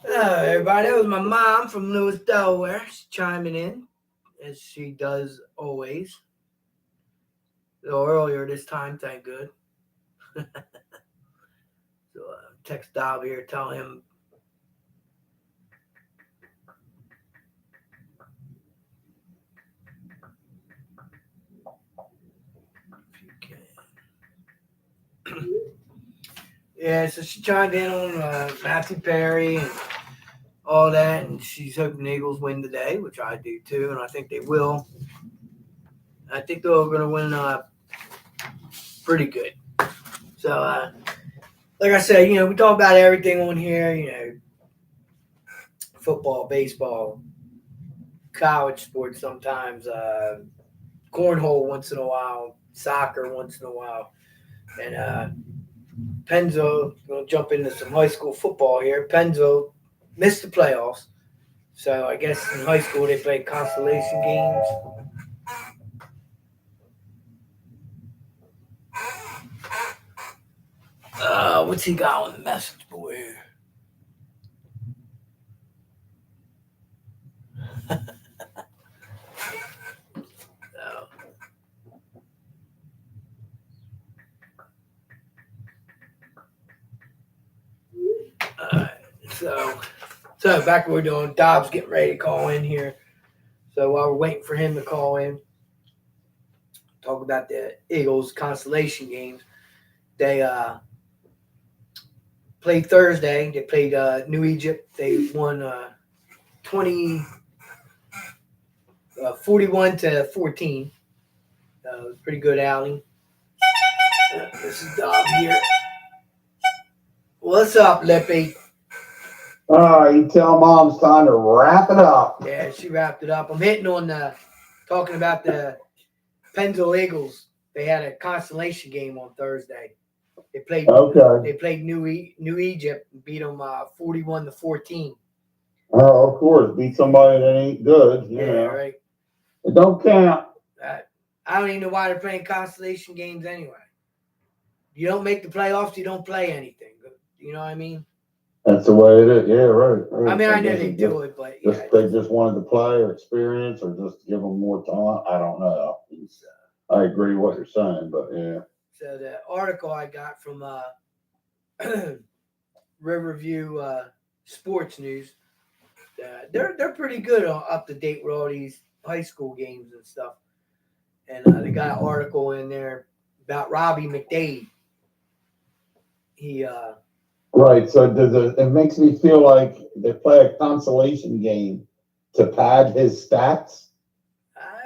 Everybody, that was my mom from Lewis, Delaware. She's chiming in, as she does always. A little earlier this time, thank good. So text Dob here, tell him. If you can. Yeah, so she chimed in on Matthew Perry and all that, and she's hoping the Eagles win today, which I do too, and I think they will. I think they're going to win pretty good. So, like I said, we talk about everything on here, football, baseball, college sports sometimes, cornhole once in a while, soccer once in a while. And Pennsville, going to jump into some high school football here. Pennsville missed the playoffs. So I guess in high school they played consolation games. What's he got on the message board here? So back what we're doing, Dob's getting ready to call in here. So while we're waiting for him to call in, talk about the Eagles consolation games. They played Thursday. They played New Egypt. They won 41-14. It was a pretty good outing. This is Dob here. What's up, Lippy? You tell Mom it's time to wrap it up. Yeah, she wrapped it up. I'm hitting on talking about the Pennsville Eagles. They had a consolation game on Thursday. They played. Okay. They played New Egypt and beat them 41-14. Oh, of course, beat somebody that ain't good. Yeah, right. It don't count. I don't even know why they're playing consolation games anyway. You don't make the playoffs, you don't play anything. You know what I mean? That's the way it is. Yeah, right. I mean, I know they do it, but yeah, they just wanted to play or experience or just give them more time. I don't know. I agree with what you're saying, but yeah. So the article I got from Riverview Sports News, they're pretty good up to date with all these high school games and stuff. And they got an article in there about Robbie McDade. He right. So it makes me feel like they play a consolation game to pad his stats.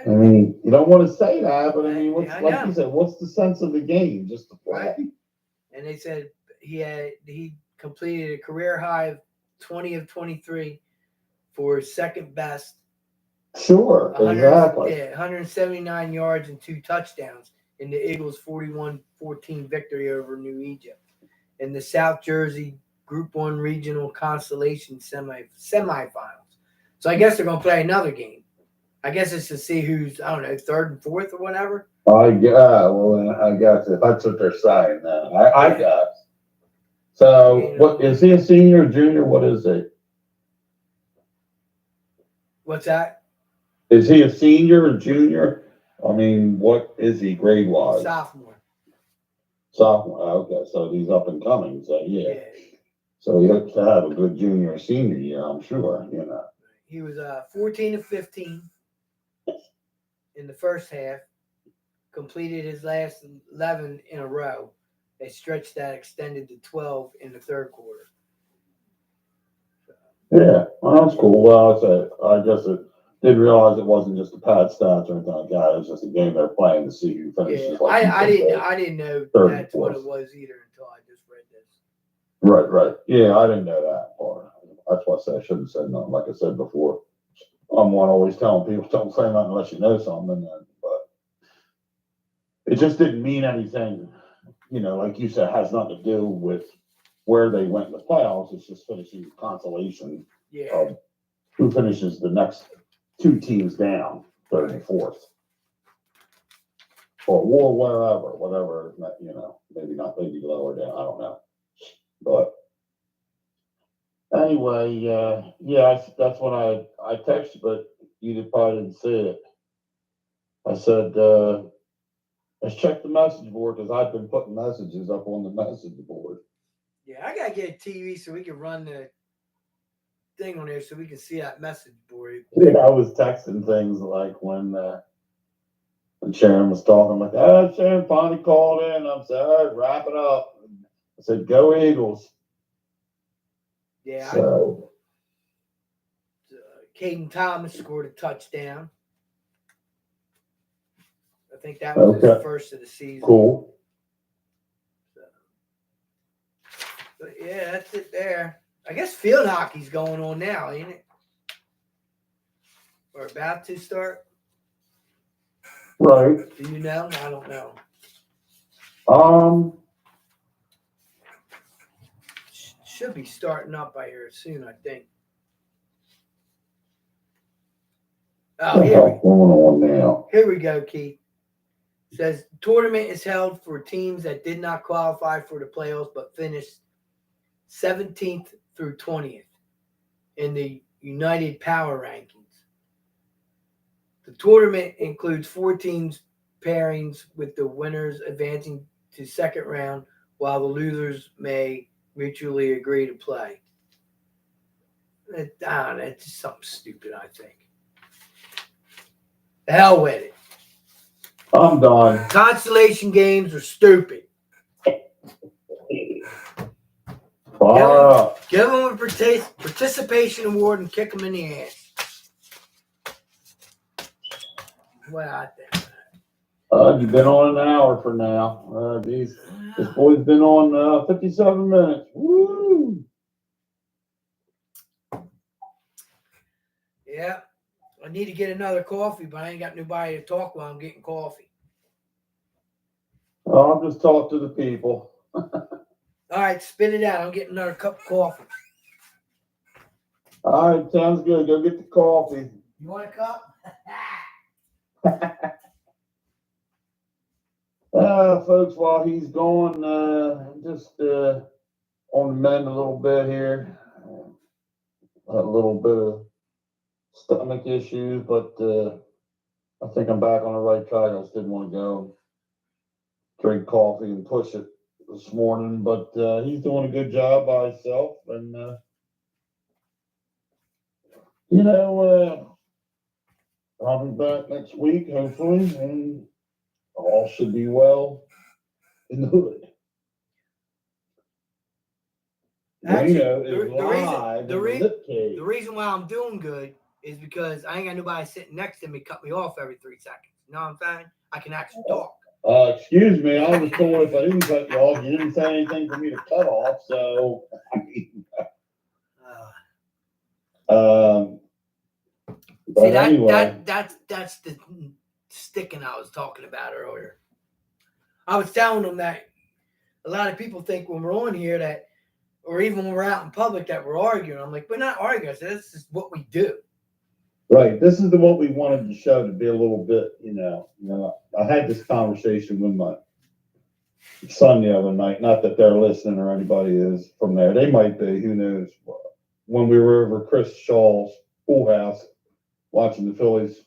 I mean, you don't want to say that, but I mean, like you said, what's the sense of the game? Just to play. Right. And they said he completed a career high of 20 of 23 for second best. Sure, exactly. Yeah, 179 yards and 2 touchdowns in the Eagles' 41-14 victory over New Egypt in the South Jersey Group 1 Regional Consolation semifinals. So I guess they're going to play another game. I guess it's to see who's, I don't know, third and fourth or whatever. I guess if that's what they're saying now. I guess. So what is he, a senior or junior? What is it? What's that? Is he a senior or junior? I mean, what is he grade wise? Sophomore. Sophomore. Okay, so he's up and coming. So yeah. So he hopes to have a good junior and senior year, I'm sure, you know. He was 14 of 15 in the first half, completed his last 11 in a row. A stretch that extended to 12 in the third quarter. Yeah, well, that's cool. Well, I guess it didn't realize it wasn't just a pad stats or anything like that. It was just a game they're playing to see who finishes. Yeah, like I didn't know third that's and what fourth. it was either until I just read this. Right. Yeah, I didn't know that part. That's why I said I shouldn't have said nothing. Like I said before, I'm one always telling people don't say nothing unless you know something. But it just didn't mean anything. You know, like you said, it has nothing to do with where they went in the playoffs. It's just finishing consolation Yeah. of who finishes the next two teams down, third and fourth. Or whatever, you know, maybe lower down, I don't know. But anyway, yeah, that's when I texted, but you probably didn't see it. I said, let's check the message board because I've been putting messages up on the message board. Yeah, I gotta get a TV so we can run the thing on there so we can see that message board. Yeah, I was texting things like when Sharon was talking, I'm like, Sharon finally called in. I'm saying, all right, wrap it up. I said, go Eagles. Yeah. So, Caden Thomas scored a touchdown. I think that was his first of the season. Cool. So, but yeah, that's it there. I guess field hockey's going on now, ain't it? Or about to start? Right. Do you know? I don't know. Should be starting up by here soon, I think. Oh, here we go, Keith. It says tournament is held for teams that did not qualify for the playoffs but finished 17th through 20th in the United Power Rankings. The tournament includes 4 teams pairings with the winners advancing to second round while the losers may mutually agree to play. I don't know, it's just something stupid, I think. The hell with it. I'm done. Constellation games are stupid. Give them a participation award and kick them in the ass. What I think. You've been on an hour for now. This boy's been on 57 minutes. Woo! Yeah. I need to get another coffee, but I ain't got nobody to talk while I'm getting coffee. I'll just talk to the people. All right, spit it out. I'm getting another cup of coffee. All right, sounds good. Go get the coffee. You want a cup? Folks, while he's gone, just on the mend a little bit here. A little bit of stomach issues, but I think I'm back on the right track. I just didn't want to go drink coffee and push it this morning, but he's doing a good job by himself, and I'll be back next week, hopefully, and all should be well in the hood. Actually, the reason why I'm doing good is because I ain't got nobody sitting next to me cut me off every 3 seconds. You know what I'm saying? I can actually talk. Excuse me, I was told if I didn't cut you off, you didn't say anything for me to cut off, so I mean, see, that's the sticking I was talking about earlier. I was telling them that a lot of people think when we're on here that, or even when we're out in public, that we're arguing. I'm like, we're not arguing. I said, this is what we do. Right. This is what we wanted the show to be a little bit, I had this conversation with my son the other night. Not that they're listening or anybody is from there. They might be, who knows. When we were over Chris Shaw's pool house watching the Phillies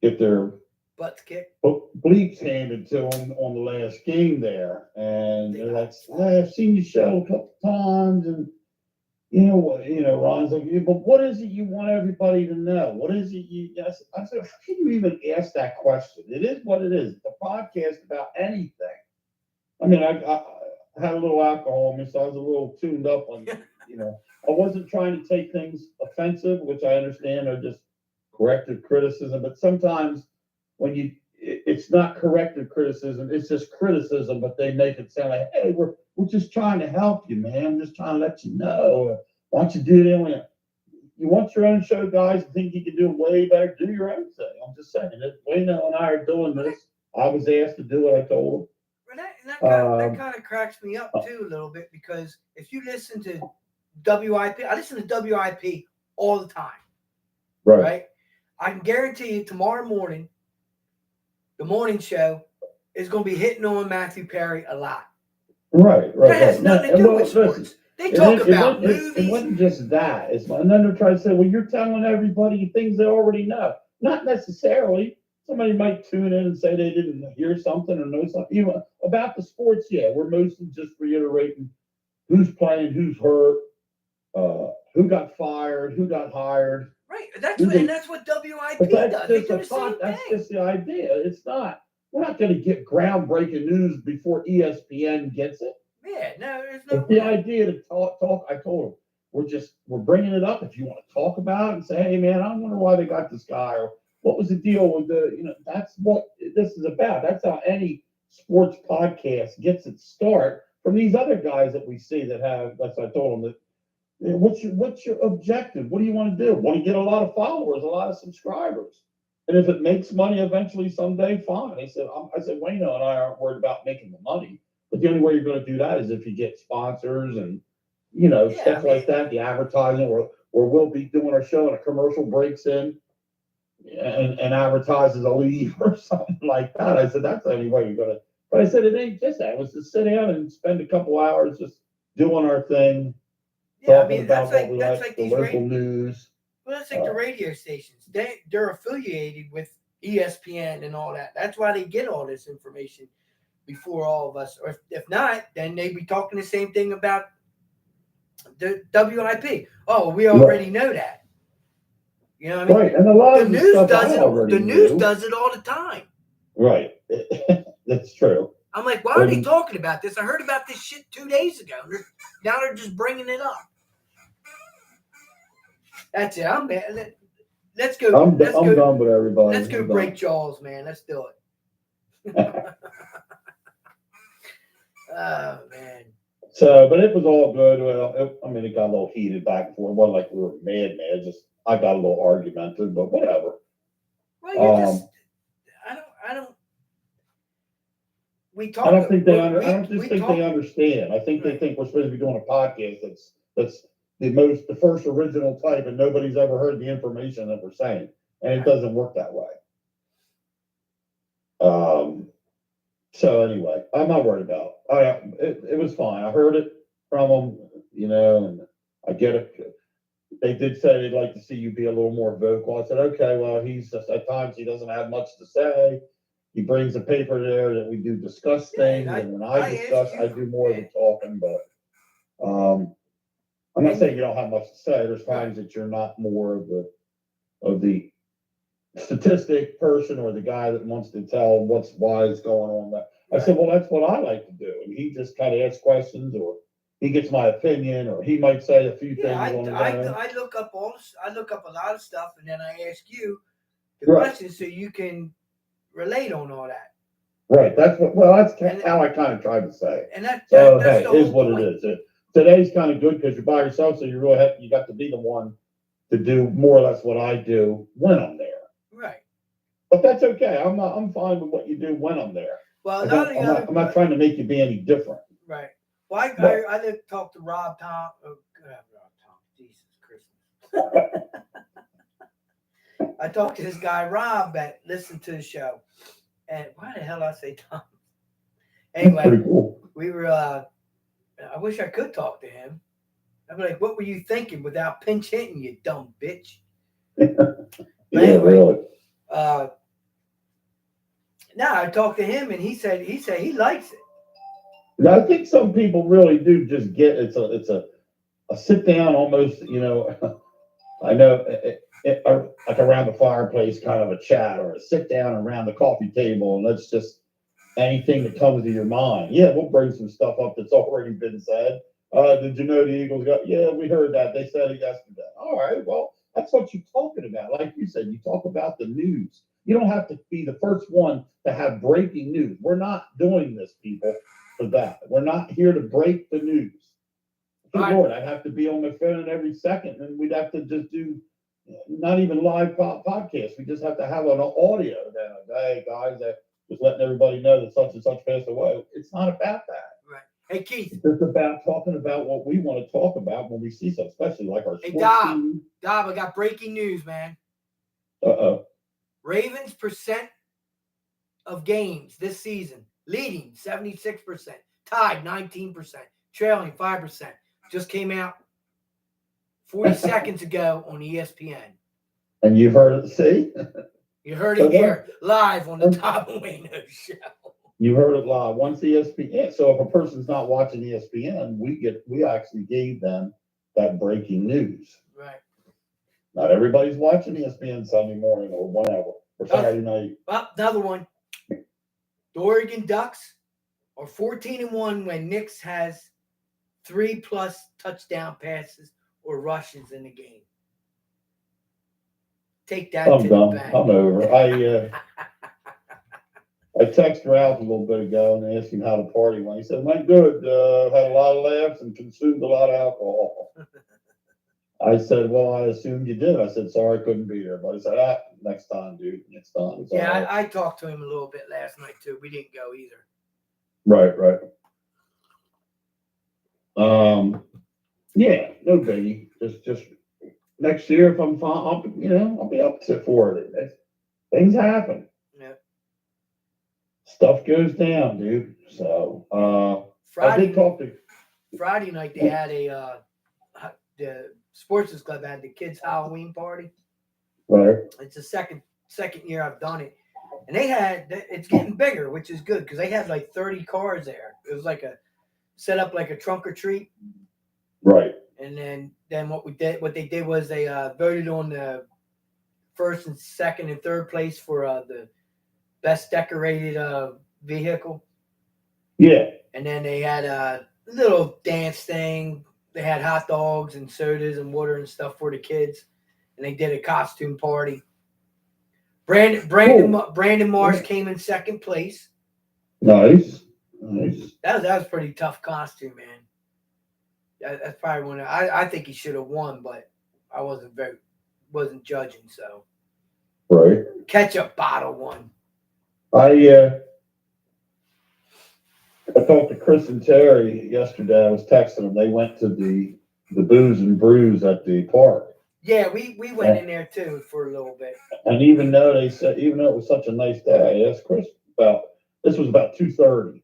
get their butts kicked, bleeps handed to them on the last game there. And they're like, I've seen your show a couple times and Ron's like, "Yeah, but what is it you want everybody to know? What is it you?" I said, "How can you even ask that question? It is what it is. It's a podcast about anything." I mean, I had a little alcohol in me, so I was a little tuned up on, I wasn't trying to take things offensive, which I understand are just corrective criticism, but sometimes when it's not corrective criticism, it's just criticism, but they make it sound like, hey, we're just trying to help you, man. I'm just trying to let you know. Why don't you do it? You want your own show, guys, and think you can do it way better, do your own thing. I'm just saying, if Wayno and I are doing this, I was asked to do it, I told him. That kind of cracks me up too a little bit, because if you listen to WIP, I listen to WIP all the time. Right? I can guarantee you tomorrow morning, the morning show is going to be hitting on Matthew Perry a lot. Right. That has nothing to do with sports. They talk about movies. It wasn't just that. And then they're trying to say, well, you're telling everybody things they already know. Not necessarily. Somebody might tune in and say they didn't hear something or know something. About the sports, yeah, we're mostly just reiterating who's playing, who's hurt, who got fired, who got hired. Right. That's what WIP does. They do the same That's thing. just the idea. It's not. We're not going to get groundbreaking news before ESPN gets it. Yeah, no, there's no. The idea to talk. I told them we're bringing it up. If you want to talk about it and say, hey man, I wonder why they got this guy, or what was the deal with that's what this is about. That's how any sports podcast gets its start, from these other guys that we see that have. That's what I told them that. What's your objective? What do you want to do? Want to get a lot of followers, a lot of subscribers, and if it makes money eventually someday, fine. I said Wayno and I aren't worried about making the money, but the only way you're going to do that is if you get sponsors and stuff like that, the advertising, or we'll be doing our show and a commercial breaks in and advertises a leave or something like that. I said that's the only way you're going to. But I said it ain't just that. It was to sit down and spend a couple hours just doing our thing. Yeah, I mean, that's like the local news. Well, that's like the radio stations. They're affiliated with ESPN and all that. That's why they get all this information before all of us. Or if not, then they'd be talking the same thing about the WIP. Oh, we already know that. You know what I mean? Right, and a lot the news does it all the time. Right, that's true. I'm like, why are they talking about this? I heard about this shit 2 days ago. Now they're just bringing it up. That's it. Let's go. I'm done with everybody. Let's go break jaws, man. Let's do it. Oh man. So, but it was all good. Well, it got a little heated back and forth. It wasn't like we were mad. Just I got a little argumentative, but whatever. Well, I don't. We talk. I don't think they understand. I think they think we're supposed to be doing a podcast that's the first original type, and nobody's ever heard the information that we're saying, and it doesn't work that way. So anyway, I'm not worried about it. It was fine. I heard it from them, and I get it. They did say they'd like to see you be a little more vocal. I said, okay, well, at times he doesn't have much to say. He brings a paper there that we do discuss things, and when I discuss, I do more of the talking. But I'm not saying you don't have much to say. There's times that you're not more of the statistic person or the guy that wants to tell why it's going on. I said, well, that's what I like to do. And he just kind of asks questions, or he gets my opinion, or he might say a few things. I look up a lot of stuff, and then I ask you the questions so you can relate on all that. Right. That's how I kind of tried to say. And that's the is what point. It is. Today's kind of good because you're by yourself, so you got to be the one to do more or less what I do when I'm there. Right. But that's okay. I'm fine with what you do when I'm there. Well, I'm not trying to make you be any different. Right. Well, I did talk to Rob Tom. Oh, God, Rob Tom. Jesus Christmas. I talked to this guy Rob that listened to the show, and why the hell I say Tom? Anyway, cool. We were. I wish I could talk to him. I'd be like, "What were you thinking without pinch hitting, you dumb bitch?" Really. Now I talked to him, and he said he likes it. I think some people really do just get it's a sit down almost, I know like around the fireplace kind of a chat or a sit down around the coffee table and let's just anything that comes to your mind. Yeah, we'll bring some stuff up that's already been said. Did you know the Eagles got? Yeah, we heard that. They said it yesterday. All right, well, that's what you're talking about. Like you said, you talk about the news. You don't have to be the first one to have breaking news. We're not doing this, people, for that. We're not here to break the news. Good Right. Lord, I'd have to be on my phone every second, and we'd have to just do not even live podcasts. We just have to have an audio. Then, hey guys, just letting everybody know that such and such passed away. It's not about that. Right. Hey Keith. It's just about talking about what we want to talk about when we see something, especially like our sports Dob. team. Dob, I got breaking news, man. Uh-oh. Ravens percent of games this season, leading 76%, tied 19%, trailing 5%. Just came out 40 seconds ago on ESPN. And you heard it, see? You heard it here, live on the Dob And Wayno Show. You heard it live. Once ESPN. So if a person's not watching ESPN, we actually gave them that breaking news. Right. Not everybody's watching ESPN Sunday morning or whatever, or Saturday night. Well, another one. The Oregon Ducks are 14-1 when Nix has 3+ touchdown passes or rushes in the game. Take that I'm to done. the bank. I'm over. I texted Ralph a little bit ago and asked him how the party went. He said, went good. Had a lot of laughs and consumed a lot of alcohol. I said, well, I assumed you did. I said, sorry, I couldn't be there. But I said, next time, dude. Next time. It's Yeah, all right. I talked to him a little bit last night, too. We didn't go either. Right. Yeah, no biggie. Just next year, if I'm fine, I'll be up for it. Things happen. Yeah. Stuff goes down, dude. So, I did talk to. Friday night, they had the Sports Club had the kids' Halloween party. Right. It's the second year I've done it. And it's getting bigger, which is good because they had like 30 cars there. It was like set up like a trunk or treat. Right. And then what they did was they voted on the first and second and third place for the best decorated vehicle. Yeah. And then they had a little dance thing. They had hot dogs and sodas and water and stuff for the kids. And they did a costume party. Brandon Marsh came in second place. Nice. That was pretty tough costume, man. That's probably one. I think he should have won, but I wasn't judging. So right. Ketchup bottle won. I talked to Chris and Terry yesterday. I was texting them. They went to the Booze and Brews at the park. Yeah, we went in there too for a little bit. And even though it was such a nice day, I asked Chris this was about 2:30.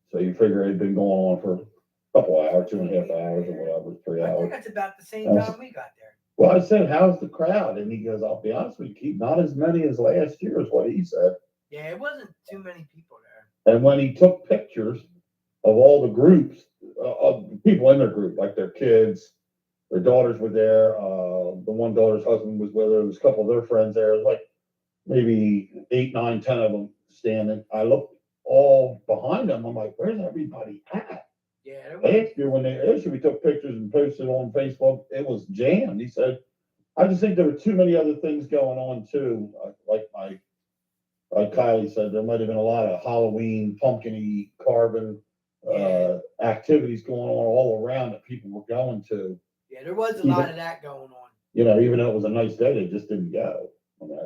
So you figure it had been going on for a couple hours, 2.5 hours or whatever, 3 hours. I think that's about the same time we got there. Well, I said, how's the crowd? And he goes, I'll be honest with you, Keith, not as many as last year is what he said. Yeah, it wasn't too many people there. And when he took pictures of all the groups, of people in their group, like their kids, their daughters were there. The one daughter's husband was with her. There was a couple of their friends there. It was like maybe 8, 9, 10 of them standing. I looked all behind them. I'm like, where's everybody at? Yeah. Last year we took pictures and posted on Facebook, it was jammed. He said, I just think there were too many other things going on too. Like Kylie said, there might have been a lot of Halloween, pumpkin-y, carving activities going on all around that people were going to. Yeah, there was a lot of that going on. Even though it was a nice day, they just didn't go. I mean,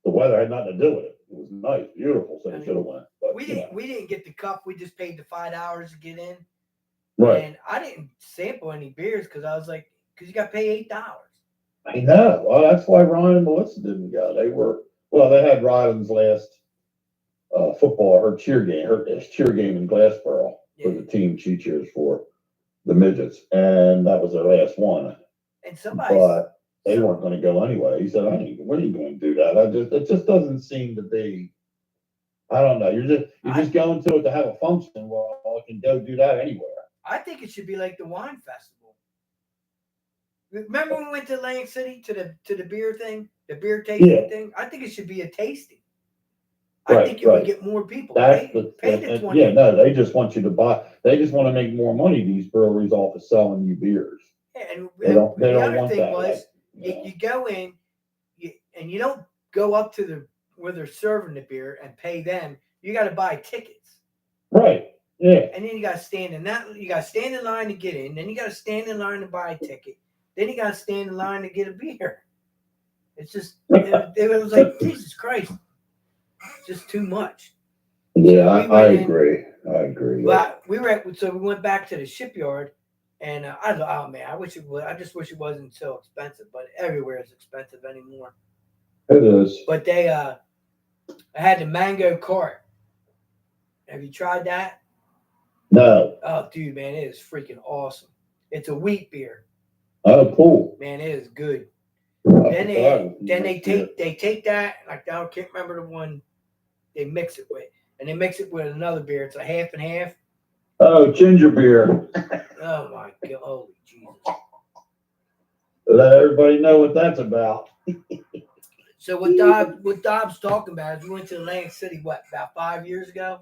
the weather had nothing to do with it. It was nice, beautiful, so they should have went. But we didn't get the cup. We just paid the $5 to get in. Right. And I didn't sample any beers because I was like, because you got to pay $8. I know. Well, that's why Ryan and Melissa didn't go. They had Ryland's last football, cheer game in Glassboro for the team she cheers for, the midgets, and that was their last one. And but they weren't going to go anyway. He said, "What are you going to do that?" It just doesn't seem to be. I don't know. You're just going to it to have a function. Well, I can go do that anywhere. I think it should be like the wine festival. Remember when we went to Atlantic City to the beer thing, the beer tasting thing? I think it should be a tasting. I think you would get more people. Pay the 20. Yeah, no, they just want you to buy. They just want to make more money. These breweries off of selling you beers. Yeah, and They don't the other want thing that. was you go in, and you don't go up to where they're serving the beer and pay them. You got to buy tickets. Right. Yeah. And then you got to stand in that. You got to stand in line to get in. Then you got to stand in line to buy a ticket. Then you got to stand in line to get a beer. It's just it was like Jesus Christ, just too much. Yeah, so I agree. I agree. But we went back to the shipyard, and I wish it was. I just wish it wasn't so expensive. But everywhere is expensive anymore. It is. But I had the mango cart. Have you tried that? No. Oh, dude, man, it is freaking awesome. It's a wheat beer. Oh, cool. Man, it is good. Then they take that, like I can't remember the one they mix it with, and they mix it with another beer. It's a half and half. Oh, ginger beer. Oh my God, holy Jesus! Let everybody know what that's about. So what Dob's talking about is we went to Atlantic City about 5 years ago.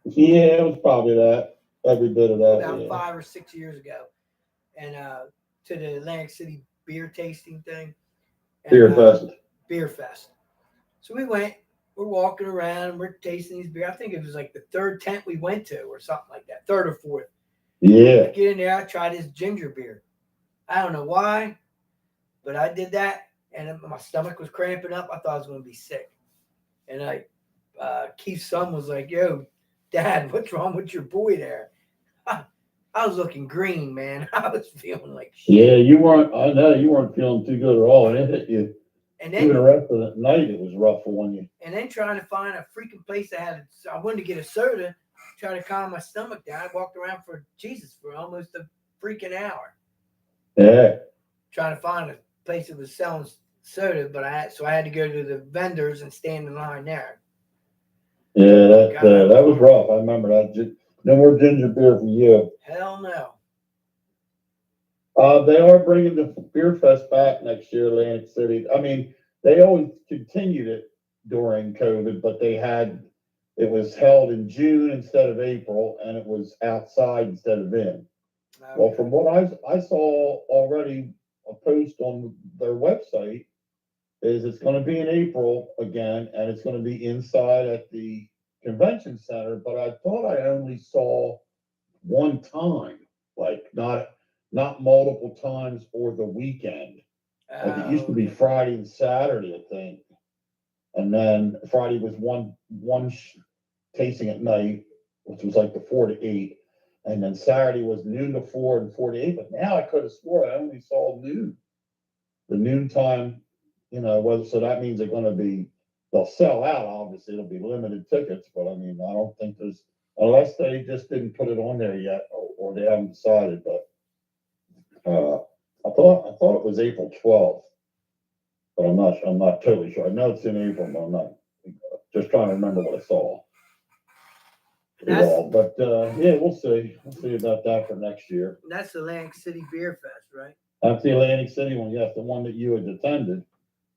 Yeah, it was probably that. Every bit of that. About 5 or 6 years ago, and to the Atlantic City beer tasting thing. And, Beer Fest. So we went. We're walking around. We're tasting these beer. I think it was like the third tent we went to, or something like that. Third or fourth. Yeah. I get in there. I try this ginger beer. I don't know why, but I did that, and my stomach was cramping up. I thought I was going to be sick. And Keith's son was like, "Yo, Dad, what's wrong with your boy there?" I was looking green, man. I was feeling like shit. Yeah, you weren't. I know you weren't feeling too good at all, and it hit you. And then, even the rest of the night, it was rough on you. And then trying to find a freaking place that I wanted to get a soda, try to calm my stomach down. I walked around for almost a freaking hour. Yeah. Trying to find a place that was selling soda, but I had to go to the vendors and stand in line there. Yeah, that was rough. I remember that. No more ginger beer for you. Hell no. They are bringing the Beer Fest back next year, Atlantic City. I mean, they always continued it during COVID, but it was held in June instead of April, and it was outside instead of in. Okay. Well, from what I saw already, a post on their website is it's going to be in April again, and it's going to be inside at the convention center. But I thought I only saw one time, like not multiple times for the weekend. Like it used to be Friday and Saturday, I think. And then Friday was one tasting at night, which was like the 4 to 8. And then Saturday was noon to 4 and 4 to 8. But now I could have swore I only saw noon. The noon time, so that means they'll sell out, obviously. It'll be limited tickets. But I mean, I don't think unless they just didn't put it on there yet or they haven't decided. But I thought it was April 12th, but I'm not totally sure. I know it's in April, but I'm not just trying to remember what I saw. But yeah, we'll see. We'll see about that for next year. That's the Atlantic City Beer Fest, right? That's the Atlantic City one, yes, the one that you had attended.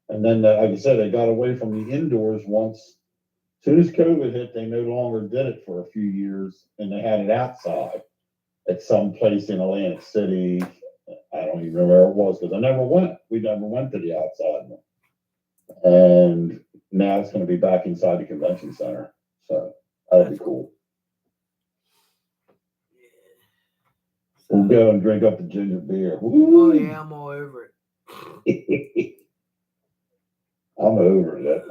And then, like I said, they got away from the indoors once. As soon as COVID hit, they no longer did it for a few years, and they had it outside at some place in Atlantic City. I don't even know where it was because I never went. We never went to the outside one. And now it's going to be back inside the convention center. So that'll be cool. We'll go and drink up the ginger beer. Woo! Oh, yeah, I'm all over it. I'm over it.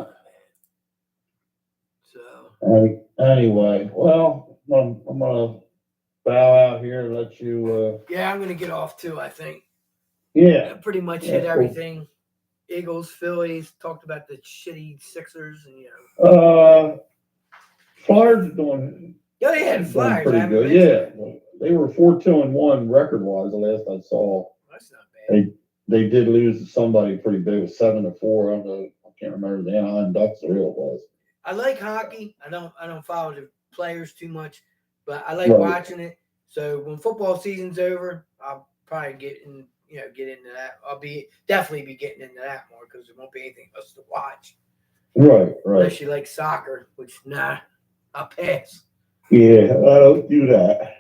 So. Anyway, well, I'm going to bow out here and let you. Yeah, I'm going to get off too, I think. Yeah. I pretty much hit everything. Cool. Eagles, Phillies, talked about the shitty Sixers, and Flyers are doing. Yeah, they had Flyers. Pretty good. Yeah. They were 4-2-1 record-wise. The last I saw. That's not bad. They did lose to somebody pretty big. It was 7-4. I can't remember the Anaheim Ducks or who it was. I like hockey. I don't follow the players too much, but I like watching it. So when football season's over, I'll probably get in, get into that. I'll definitely be getting into that more because there won't be anything else to watch. Right. Unless you like soccer, which I'll pass. Yeah, I don't do that.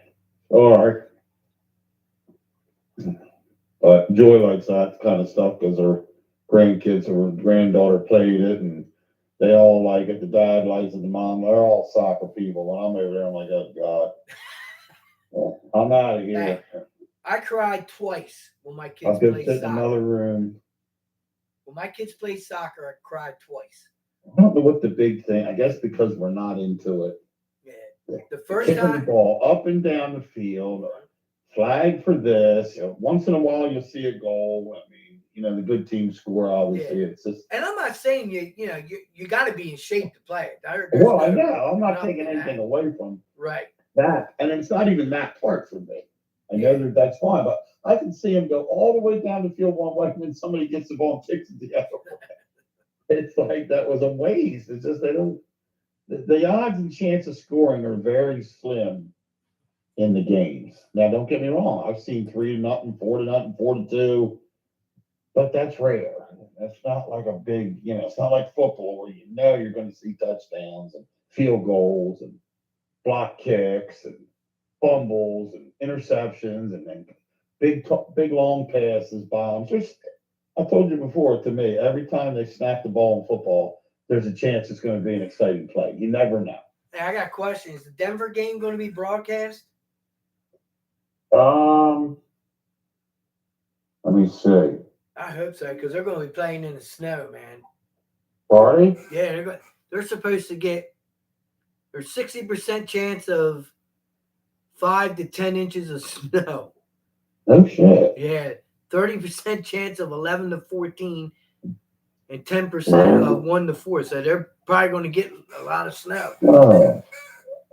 All right. But Joy likes that kind of stuff because her grandkids or her granddaughter played it and they all like it. The dad likes it, the mom, they're all soccer people. When I'm over there, I'm like, oh God. Well, I'm out of here. I cried twice when my kids I'll go played sit in soccer. another room. When my kids played soccer, I cried twice. I don't know what the big thing, I guess because we're not into it. Yeah. The first Kicking time. the ball up and down the field, flag for this. Once in a while, you'll see a goal. I mean, the good teams score, obviously. Yeah. It's just. And I'm not saying you got to be in shape to play it. I know. I'm not taking anything away from that. And it's not even that part for me. I know that's fine, but I can see him go all the way down the field one way, and then somebody gets the ball and kicks it the other way. It's like that was a waste. It's just they don't. The odds and chance of scoring are very slim in the games. Now, don't get me wrong. I've seen 3-0, 4-0, 4-2, but that's rare. That's not like a big, it's not like football where you're going to see touchdowns and field goals and block kicks and fumbles and interceptions and then big long passes, bombs. I told you before, to me, every time they snap the ball in football, there's a chance it's going to be an exciting play. You never know. Hey, I got questions. Is the Denver game going to be broadcast? Let me see. I hope so, because they're going to be playing in the snow, man. Are they? Yeah, they're supposed to get. There's 60% chance of 5 to 10 inches of snow. No shit. Yeah, 30% chance of 11 to 14, and 10% of 1 to 4. So they're probably going to get a lot of snow.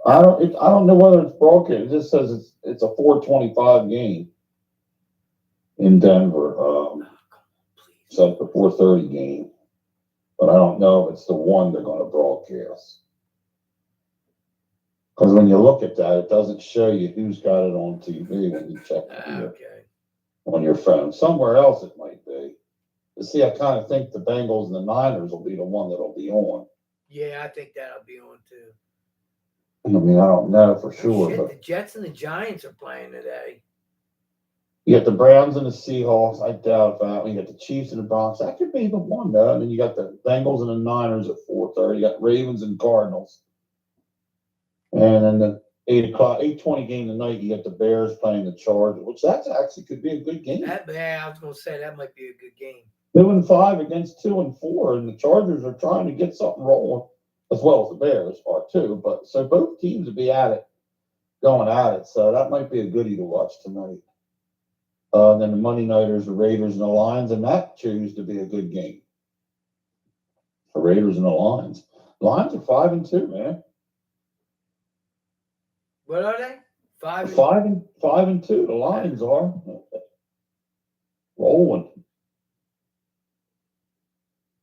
I don't know whether it's broken. It just says it's a 4:25 game in Denver. So it's the 4:30 game, but I don't know if it's the one they're going to broadcast. Because when you look at that, it doesn't show you who's got it on TV when you check on your phone. Somewhere else it might be. But see, I kind of think the Bengals and the Niners will be the one that'll be on. Yeah, I think that'll be on too. I mean, I don't know for sure. But the Jets and the Giants are playing today. You got the Browns and the Seahawks. I doubt that. You got the Chiefs and the Bronx. That could be the one, though. And then you got the Bengals and the Niners at 4:30. You got Ravens and Cardinals. And then the 8:20 game tonight, you got the Bears playing the Chargers, which that's actually could be a good game. I was going to say that might be a good game. 2-5 against 2-4, and the Chargers are trying to get something rolling, as well as the Bears are too. But so both teams would be going at it. So that might be a goodie to watch tonight. Then the Monday nighters, the Raiders and the Lions, and that choose to be a good game. The Raiders and the Lions. Lions are 5-2, man. What are they? 5 and 2. The Lions are rolling.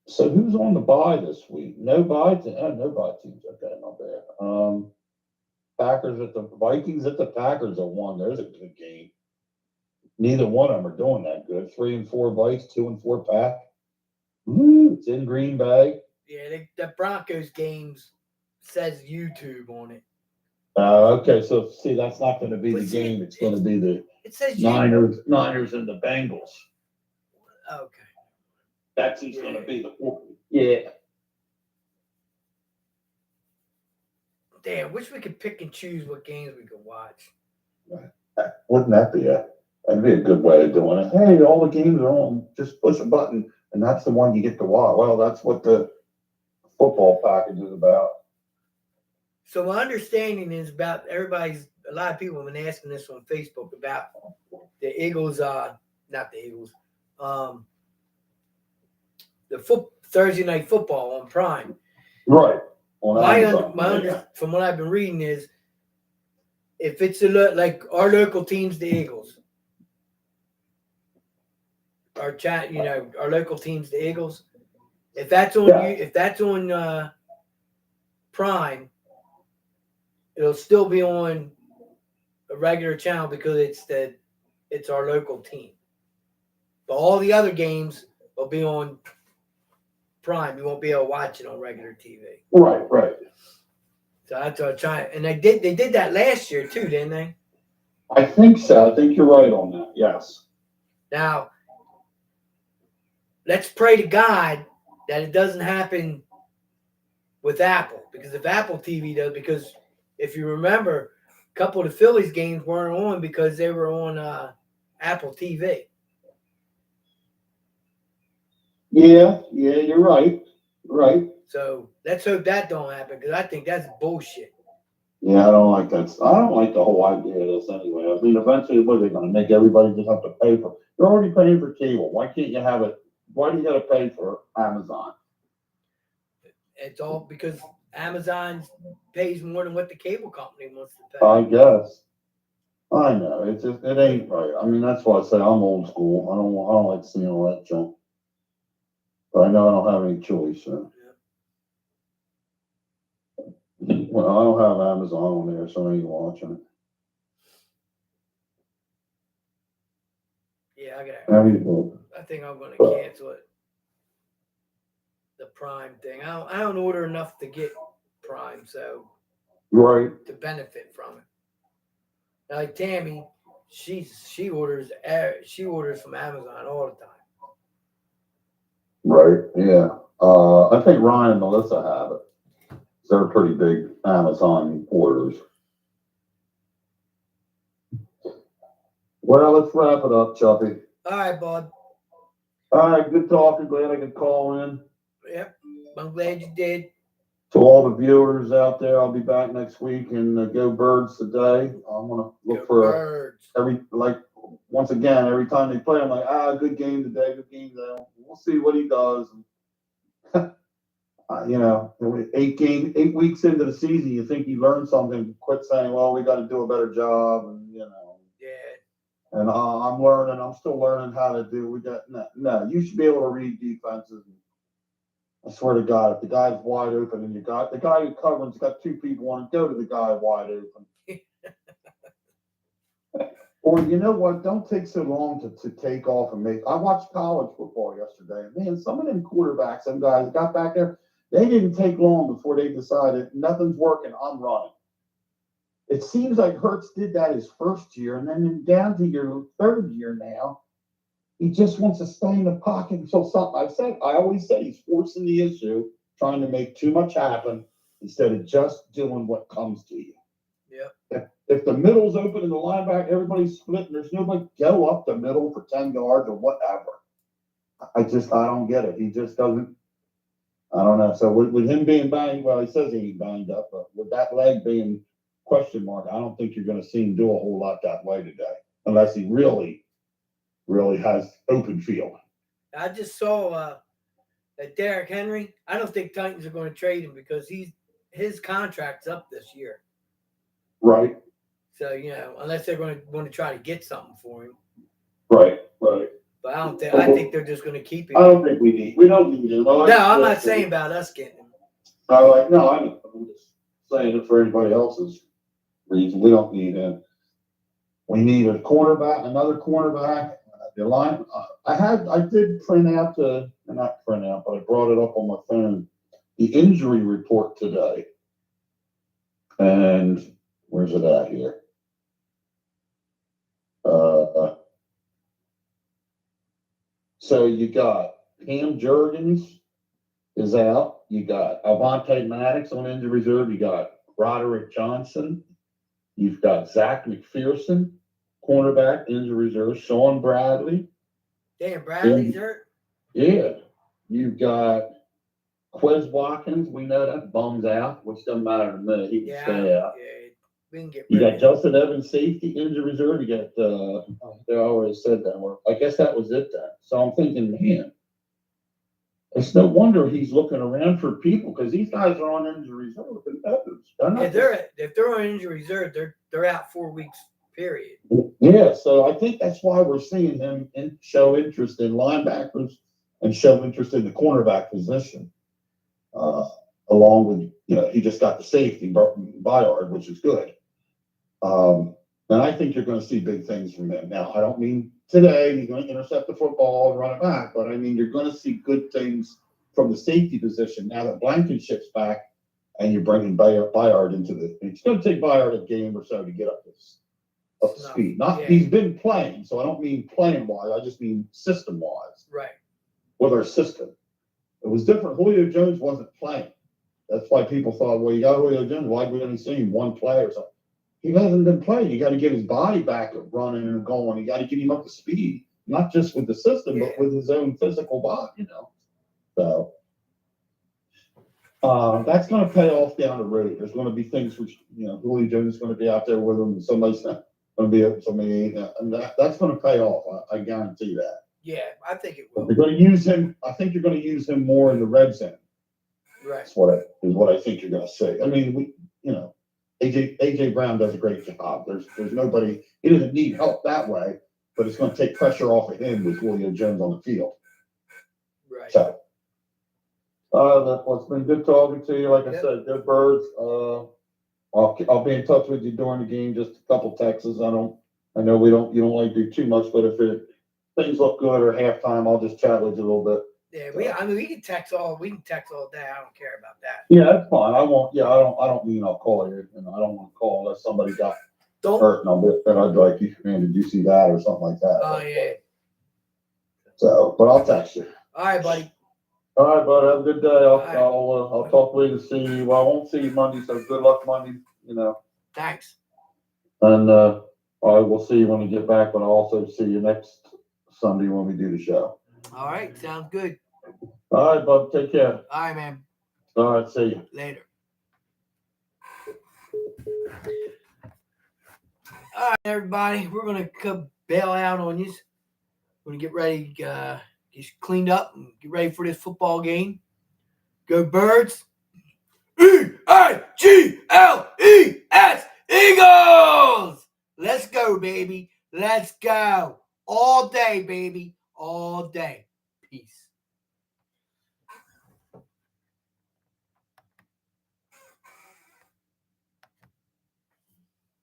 So who's on the bye this week? No bye teams. Okay, not bad. Packers at the Vikings at the Packers are 1. There's a good game. Neither one of them are doing that good. 3-4 Vikes, 2-4 Pack. It's in Green Bay. Yeah, the Broncos games says YouTube on it. Okay, so see, that's not going to be the game. It's going to be the Niners and the Bengals. Okay. That's who's going to be the one. Yeah. Damn, wish we could pick and choose what games we could watch. Wouldn't that be that'd be a good way of doing it? Hey, all the games are on. Just push a button, and that's the one you get to watch. Well, that's what the football package is about. So my understanding is about a lot of people have been asking this on Facebook about the Eagles, not the Eagles, the Thursday night football on Prime. Right. From what I've been reading is if it's like our local teams, the Eagles, our local teams, the Eagles, if that's on Prime, it'll still be on a regular channel because it's our local team. But all the other games will be on Prime. You won't be able to watch it on regular TV. Right, right. So that's what I'm trying. And they did that last year too, didn't they? I think so. I think you're right on that. Yes. Now, let's pray to God that it doesn't happen with Apple. Because if Apple TV does, because if you remember, a couple of the Phillies games weren't on because they were on Apple TV. Yeah, you're right. Right. So let's hope that don't happen because I think that's bullshit. Yeah, I don't like that. I don't like the whole idea of this anyway. I mean, eventually, what are they going to make everybody just have to pay for? You're already paying for cable. Why can't you have it? Why do you got to pay for Amazon? It's all because Amazon pays more than what the cable company wants to pay. I guess. I know. It's just, it ain't right. I mean, that's why I say I'm old school. I don't like seeing all that junk. But I know I don't have any choice. So. Well, I don't have Amazon on there, so I ain't watching it. Yeah, I got. I I think I'm going to cancel it. The Prime thing. I don't order enough to get Prime, so right to benefit from it. Now, like Tammy, she orders from Amazon all the time. Right. Yeah. I think Ryan and Melissa have it. They're pretty big Amazon orders. Well, let's wrap it up, Chuppy. All right, bud. All right, good talking. Glad I could call in. Yep, I'm glad you did. To all the viewers out there, I'll be back next week and go Birds today. I'm gonna look for Birds. Once again, every time they play, I'm like, good game today, good game today. We'll see what he does. 8 weeks into the season, you think you learned something. Quit saying, "Well, we got to do a better job," and Yeah. And I'm learning. I'm still learning how to do. No. You should be able to read defenses. I swear to God, if the guy's wide open and the guy who covering's got two people on it, go to the guy wide open. Or you know what? Don't take so long to take off and make. I watched college football yesterday, and man, some of them quarterbacks, some guys got back there. They didn't take long before they decided nothing's working. I'm running. It seems like Hurts did that his first year, and then down to your third year now, he just wants to stay in the pocket until something. I always say he's forcing the issue, trying to make too much happen instead of just doing what comes to you. Yeah. If the middle's open in the linebacker, everybody's split, and there's nobody, go up the middle for 10 yards or whatever. I don't get it. He just doesn't. I don't know. So with him being banged, well, he says he ain't banged up, but with that leg being question mark, I don't think you're going to see him do a whole lot that way today, unless he really has open field. I just saw that Derrick Henry. I don't think Titans are going to trade him because his contract's up this year. Right. So unless they're going to want to try to get something for him. Right. But I don't think. I think they're just going to keep him. I don't think we don't need him. No, I'm not saying about us getting him. I'm just saying it for anybody else's reason. We don't need him. We need a cornerback, another cornerback. The line. I did print out not print out, but I brought it up on my phone. The injury report today. And where's it at here? So you got Cam Jurgens is out. You got Avonte Maddox on injury reserve. You got Roderick Johnson. You've got Zach McPherson, cornerback, injury reserve. Sean Bradley. Damn, Bradley's hurt? Yeah. You've got Quez Watkins. We know that bums out, which doesn't matter to me. He can stay out. Yeah. We can get You got Justin Evans, safety, injury reserve. You got, they already said that. I guess that was it then. So I'm thinking, man, it's no wonder he's looking around for people because these guys are on injury reserve. If they're on injury reserve, they're out 4 weeks, period. Yeah, so I think that's why we're seeing him show interest in linebackers and show interest in the cornerback position. Along with, he just got the safety, Byard, which is good. And I think you're going to see big things from him. Now, I don't mean today, he's going to intercept the football and run it back. But I mean, you're going to see good things from the safety position now that Blankenship's back, and you're bringing Bayard into the. It's going to take Bayard a game or so to get up to speed. He's been playing, so I don't mean playing wise. I just mean system wise. Right. With our system, it was different. Julio Jones wasn't playing. That's why people thought, well, you got Julio Jones. Why we only see him one play or something? He hasn't been playing. You got to get his body back running and going. You got to get him up to speed, not just with the system, but with his own physical body. So that's going to pay off down the road. There's going to be things which Julio Jones is going to be out there with him, and somebody's going to be somebody, and that's going to pay off. I guarantee that. Yeah, I think it will. You're going to use him. I think you're going to use him more in the red zone. Right. That's what I think you're going to see. I mean, AJ Brown does a great job. There's nobody. He doesn't need help that way, but it's going to take pressure off of him with Julio Jones on the field. Right. So, it's been good talking to you. Like I said, good birds. I'll be in touch with you during the game. Just a couple texts. I know you don't like to do too much, but if things look good or halftime, I'll just chat with you a little bit. Yeah, we can text all day. I don't care about that. Yeah, that's fine. I won't. Yeah, I don't mean I'll call you. I don't want to call unless somebody got hurt, and I'd like you, man. Did you see that or something like that? Oh yeah. So, but I'll text you. All right, buddy. All right, bud. Have a good day. I'll talk with you to see you. Well, I won't see you Monday, so good luck Monday. Thanks. And I will see you when we get back, but I'll also see you next Sunday when we do the show. All right, sounds good. All right, bud. Take care. All right, man. All right, see you later. All right, everybody. We're gonna come bail out on you. We're gonna get ready, get cleaned up, and get ready for this football game. Go Birds! EAGLES Eagles! Let's go, baby. Let's go. All day, baby. All day. Peace.